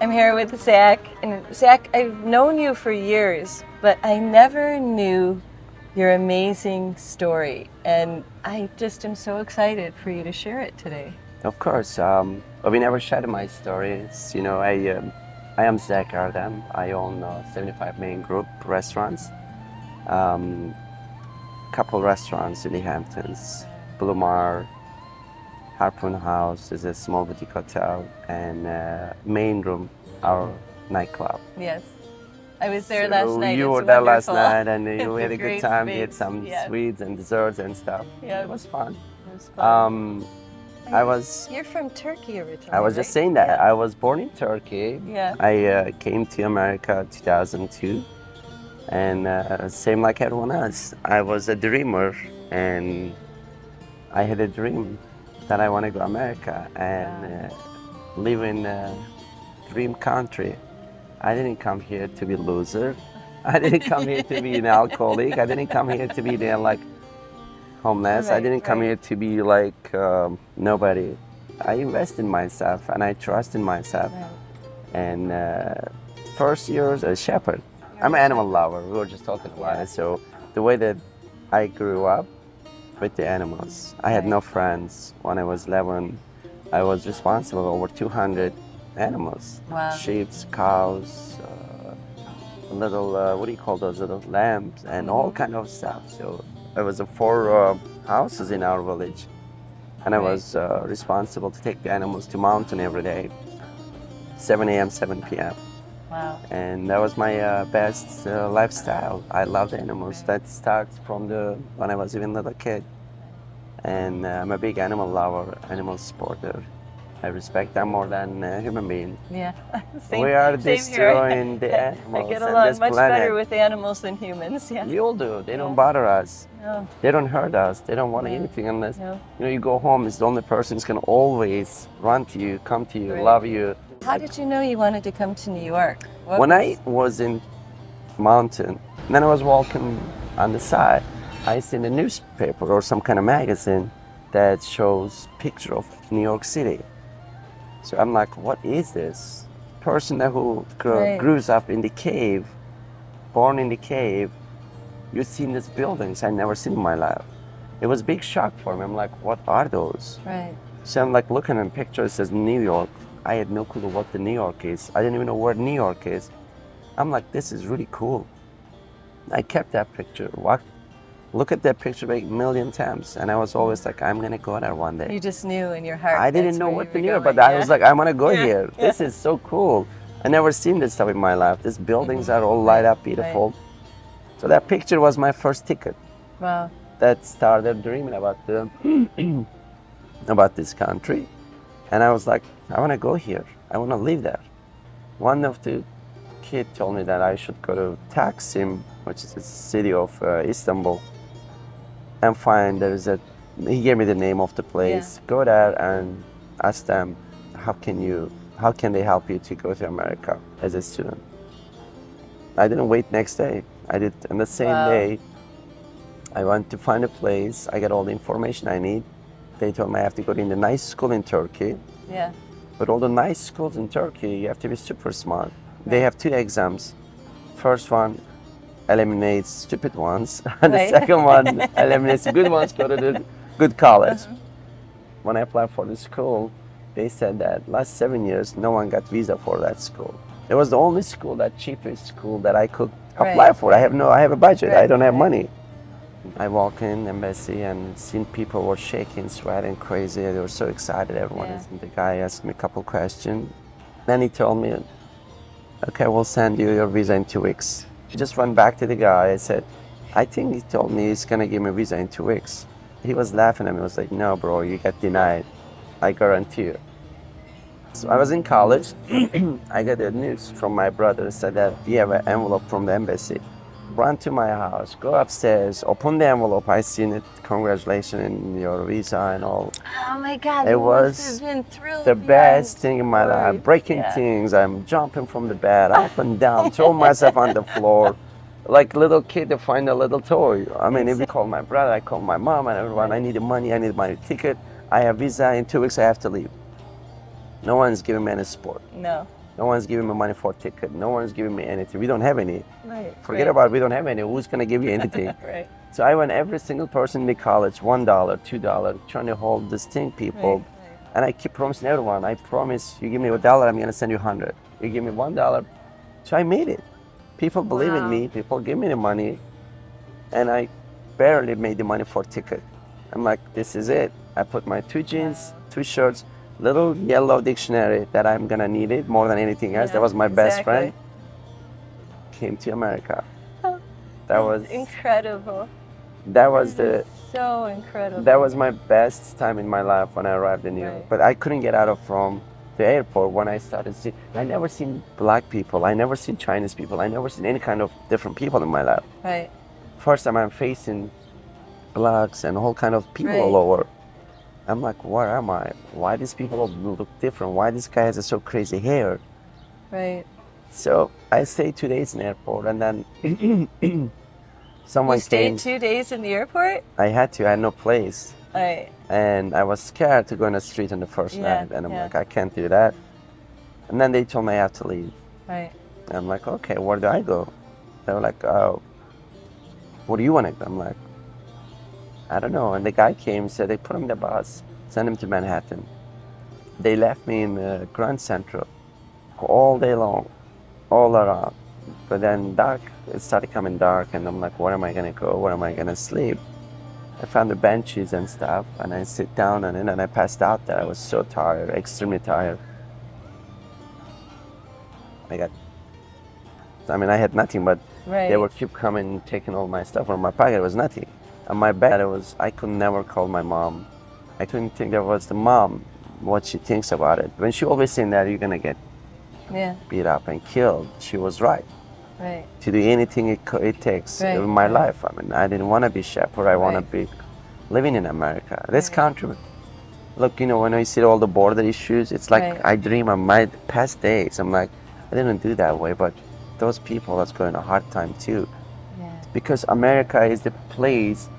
I'm here with Zach, and Zach, I've known you for years, but I never knew your amazing story, and I just am so excited for you to share it today. Of course, we never shared my stories. I am Zach Erdem. I own 75 main group restaurants, couple restaurants in the Hamptons, Blue Mar, Harpoon House is a small boutique hotel, and Main Room, our nightclub. Yes. I was there last night. You It's were there last wonderful. night, and you It's had a good great time. You had space. some Yeah. sweets and desserts and stuff. Yeah. It was fun. It was fun. You're from Turkey originally. I was just right? saying that. Yeah. I was born in Turkey. Yeah. I came to America 2002, and same like everyone else, I was a dreamer, and I had a dream that I want to go to America and live in a dream country. I didn't come here to be a loser. I didn't come here to be an alcoholic. I didn't come here to be like homeless. I didn't come here to be like nobody. I invest in myself and I trust in myself. And first year as a shepherd. I'm an animal lover. We were just talking about it. So the way that I grew up with the animals, I had no friends. When I was 11, I was responsible for over 200 animals. Wow. Sheep, cows, little, what do you call those, little lambs, and all kind of stuff. So there was 4 houses in our village, and I was responsible to take the animals to mountain every day, 7 a.m., 7 p.m. Wow. And that was my best lifestyle. I loved animals. That starts from when I was even a little kid. And I'm a big animal lover, animal supporter. I respect them more than human beings. Yeah. We are same destroying here. the animals. I get and along this much planet. better with animals than humans. Yeah. You all do. They don't bother us. No. They don't hurt us. They don't want anything unless you go home. It's the only person who's gonna always run to you, come to you, love you. How did you know you wanted to come to New York? When I was in mountain, and then I was walking on the side, I seen a newspaper or some kind of magazine that shows picture of New York City. So I'm like, what is this? Person who grew up in the cave, born in the cave, you've seen these buildings I never seen in my life. It was a big shock for me. I'm like, what are those? Right. So I'm like looking at a picture, it says New York. I had no clue what the New York is. I didn't even know where New York is. I'm like, this is really cool. I kept that picture, look at that picture like a million times, and I was always like, I'm gonna go there one day. You just knew in your heart. I didn't that's know where what you to were do, going. but I was like, I wanna go here. This is so cool. I never seen this stuff in my life. These buildings are all light up, beautiful. So that picture was my first ticket. Wow. That started dreaming about about this country, and I was like, I wanna go here. I wanna live there. One of the kids told me that I should go to Taksim, which is the city of Istanbul, and he gave me the name of the place. Go there and ask them, how can they help you to go to America as a student? I didn't wait next day. I did, and the same day, I went to find a place. I got all the information I need. They told me I have to go to a nice school in Turkey. Yeah. But all the nice schools in Turkey, you have to be super smart. They have 2 exams. First one eliminates stupid ones, and the second one eliminates good ones, go to the good college. When I applied for the school, they said that last 7 years, no one got visa for that school. It was the only school, that cheapest school that I could apply for. I have a budget. I don't have money. I walk in embassy and seen people were shaking, sweating, crazy. They were so excited. Everyone is. The guy asked me a couple questions. Then he told me, okay, we'll send you your visa in 2 weeks. I just went back to the guy. I said, I think he told me he's gonna give me a visa in 2 weeks. He was laughing at me. He was like, no, bro, you got denied. I guarantee you. So I was in college. I got the news from my brother, said that you have an envelope from the embassy. Run to my house, go upstairs, open the envelope. I seen it. Congratulations on your visa and all. Oh my God! It was the best thing in my life. Breaking things. I'm jumping from the bed, up and down, throwing myself on the floor, like little kid to find a little toy. I mean, if you call my brother, I call my mom and everyone. I need the money. I need my ticket. I have visa. In 2 weeks, I have to leave. No one's giving me any support. No. No one's giving me money for a ticket. No one's giving me anything. We don't have any. Right. Forget about it. We don't have any. Who's going to give you anything? Right. So I went every single person in the college, $1, $2, trying to hold distinct people. And I keep promising everyone, I promise you give me $1, I'm going to send you 100. You give me $1. So I made it. People believe in me. People give me the money. And I barely made the money for a ticket. I'm like, this is it. I put my 2 jeans, 2 shirts, little yellow dictionary that I'm gonna need it more than anything else. That was my best friend. came to America. That was incredible. That was the so incredible. That was my best time in my life when I arrived in New York. But I couldn't get out of from the airport when I started seeing. I never seen black people. I never seen Chinese people. I never seen any kind of different people in my life. Right. First time I'm facing blacks and all kind of people all over. I'm like, where am I? Why these people look different? Why this guy has so crazy hair? Right. So I stayed 2 days in the airport, and then someone You stayed came. 2 days in the airport? I had to. I had no place. Right. And I was scared to go in the street on the first night, and I'm like, I can't do that. And then they told me I have to leave. Right. And I'm like, okay, where do I go? They were like, oh, where do you want to go? I'm like, I don't know. And the guy came and said they put him in the bus, sent him to Manhattan. They left me in Grand Central all day long, all around. But then dark, it started coming dark, and I'm like, where am I gonna go? Where am I gonna sleep? I found the benches and stuff, and I sit down, and then I passed out there. I was so tired, extremely tired. I had nothing, but they would keep coming, taking all my stuff from my pocket. It was nothing. On my bed, I could never call my mom. I couldn't think that was the mom, what she thinks about it. When she always saying that you're gonna get beat up and killed, she was right. Right. To do anything it takes in my life. I mean, I didn't want to be shepherd. I want to be living in America. This country, look, when I see all the border issues, it's like I dream of my past days. I'm like, I didn't do that way, but those people that's going a hard time too. Because America is the place,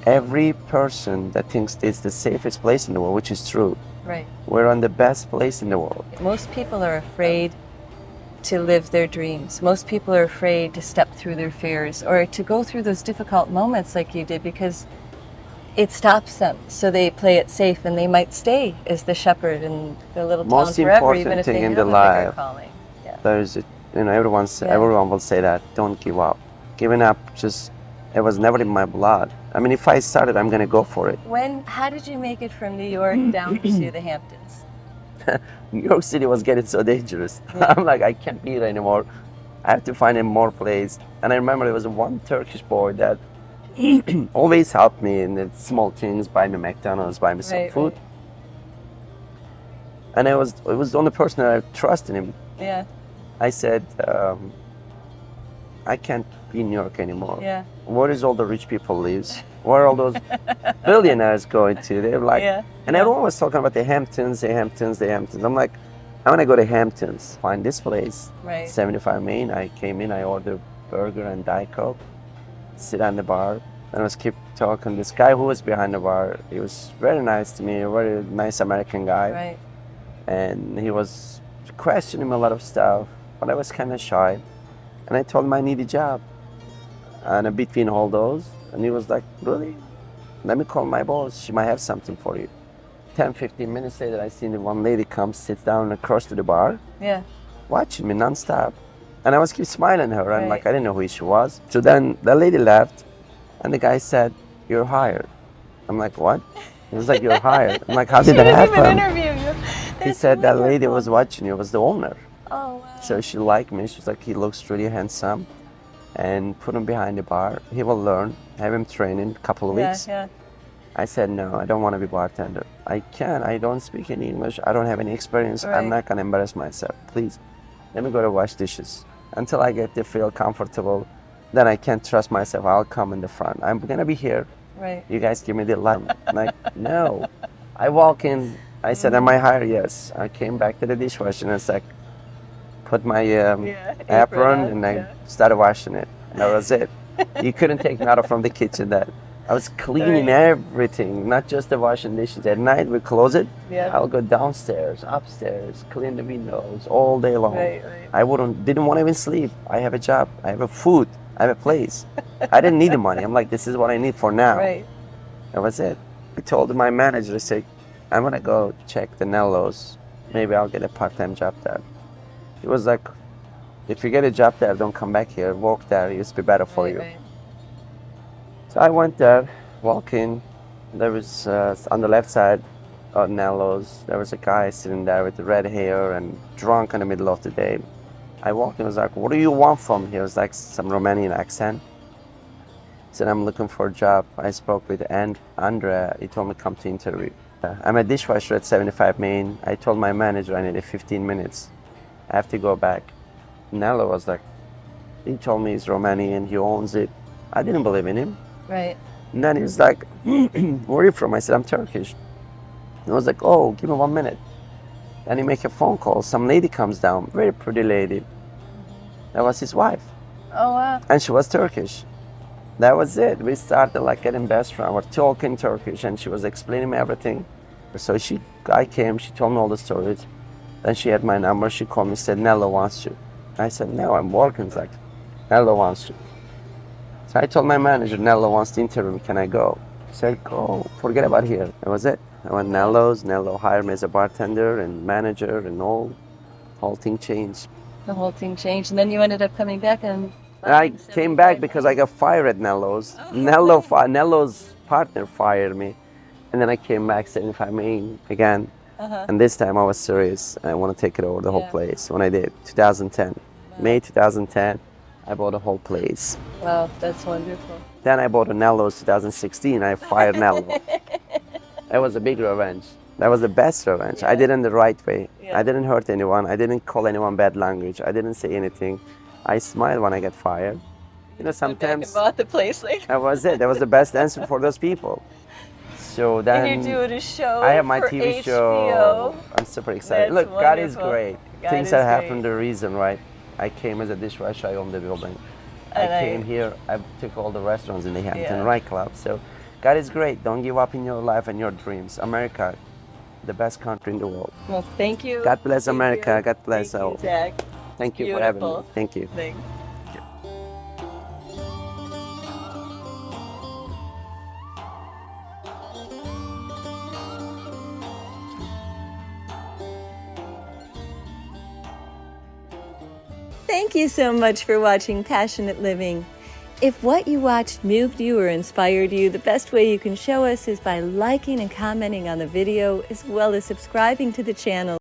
every person that thinks it's the safest place in the world, which is true. Right. We're on the best place in the world. Most people are afraid to live their dreams. Most people are afraid to step through their fears or to go through those difficult moments like you did, because it stops them. So they play it safe, and they might stay as the shepherd in the little town forever, even if they have a bigger calling. There's, everyone will say that, don't give up. Giving up, it was never in my blood. I mean, if I started, I'm gonna go for it. How did you make it from New York down to the Hamptons? New York City was getting so dangerous. I'm like, I can't be here anymore. I have to find a more place. And I remember there was one Turkish boy that always helped me in the small things, buy me McDonald's, buy me some food. And it was the only person that I trusted him. Yeah. I said, I can't be in New York anymore. Yeah. Where is all the rich people lives? Where are all those billionaires going to? They're like, and everyone was talking about the Hamptons, the Hamptons, the Hamptons. I'm like, I want to go to Hamptons, find this place. 75 Main. I came in, I ordered burger and Diet Coke, sit on the bar, and I was keep talking. This guy who was behind the bar, he was very nice to me, a very nice American guy. Right. And he was questioning a lot of stuff, but I was kind of shy. And I told him I need a job. And between all those, and he was like, really? Let me call my boss. She might have something for you. 10, 15 minutes later, I seen one lady come, sit down across to the bar, watching me nonstop. And I was keep smiling at her. I'm like, I didn't know who she was. So then the lady left, and the guy said, you're hired. I'm like, what? He was like, you're hired. I'm like, how did that happen? He said that lady was watching you, was the owner. Oh, wow. So she liked me. She was like, he looks really handsome. And put him behind the bar. He will learn, have him train in a couple of weeks. I said, no, I don't want to be bartender. I don't speak any English. I don't have any experience. I'm not going to embarrass myself. Please, let me go to wash dishes. Until I get to feel comfortable, then I can trust myself. I'll come in the front. I'm going to be here. You guys give me the light. I'm like, no. I walk in. I said, am I hired? Yes. I came back to the dishwasher and it's like, put my apron and I started washing it. And that was it. You couldn't take me out from the kitchen then. I was cleaning everything, not just the washing dishes. At night we close it. I'll go downstairs, upstairs, clean the windows all day long. I didn't want to even sleep. I have a job. I have a food. I have a place. I didn't need the money. I'm like, this is what I need for now. That was it. I told my manager, I said, I'm gonna go check the Nello's. Maybe I'll get a part-time job there. He was like, if you get a job there, don't come back here. Work there. It used to be better for you. So I went there, walk in. There was, on the left side of Nello's, there was a guy sitting there with red hair and drunk in the middle of the day. I walked in, I was like, what do you want from here? It was like some Romanian accent. He said, I'm looking for a job. I spoke with Andrea. He told me come to interview. I'm a dishwasher at 75 Main. I told my manager I needed 15 minutes. I have to go back. Nello was like, he told me he's Romanian, he owns it. I didn't believe in him. Right. And then he was like, where are you from? I said, I'm Turkish. And I was like, oh, give me 1 minute. Then he make a phone call. Some lady comes down, very pretty lady. That was his wife. Oh, wow. And she was Turkish. That was it. We started like getting best friends. We're talking Turkish and she was explaining me everything. So I came, she told me all the stories. Then she had my number, she called me, said, Nello wants you. I said, no, I'm working. It's like, Nello wants you. So I told my manager, Nello wants to interview me, can I go? He said, go, forget about here. That was it. I went Nello's, Nello hired me as a bartender and manager and whole thing changed. The whole thing changed, and then you ended up coming back and... I came back because I got fired at Nello's. Nello's partner fired me. And then I came back 75 Main again. And this time I was serious. I want to take it over the whole place. When I did, 2010. May 2010, I bought a whole place. Wow, that's wonderful. Then I bought a Nello's 2016. I fired Nello. That was a big revenge. That was the best revenge. Yeah. I did it in the right way. Yeah. I didn't hurt anyone. I didn't call anyone bad language. I didn't say anything. I smiled when I get fired. You know, sometimes... bought the place later. That was it. That was the best answer for those people. So then... And you're doing a show I have my for TV HBO. show. I'm super excited. That's Look, God is wonderful. great. God Things is that great. happen, the reason, right? I came as a dishwasher, I owned the building. And I came here, I took all the restaurants in the Hampton Right Club. So God is great. Don't give up in your life and your dreams. America, the best country in the world. Well, thank you. God bless Thank America. you. God bless Thank all. you, Zach. Thank you for having me. Beautiful. Thank you. Thanks. Thank you so much for watching Passionate Living. If what you watched moved you or inspired you, the best way you can show us is by liking and commenting on the video, as well as subscribing to the channel.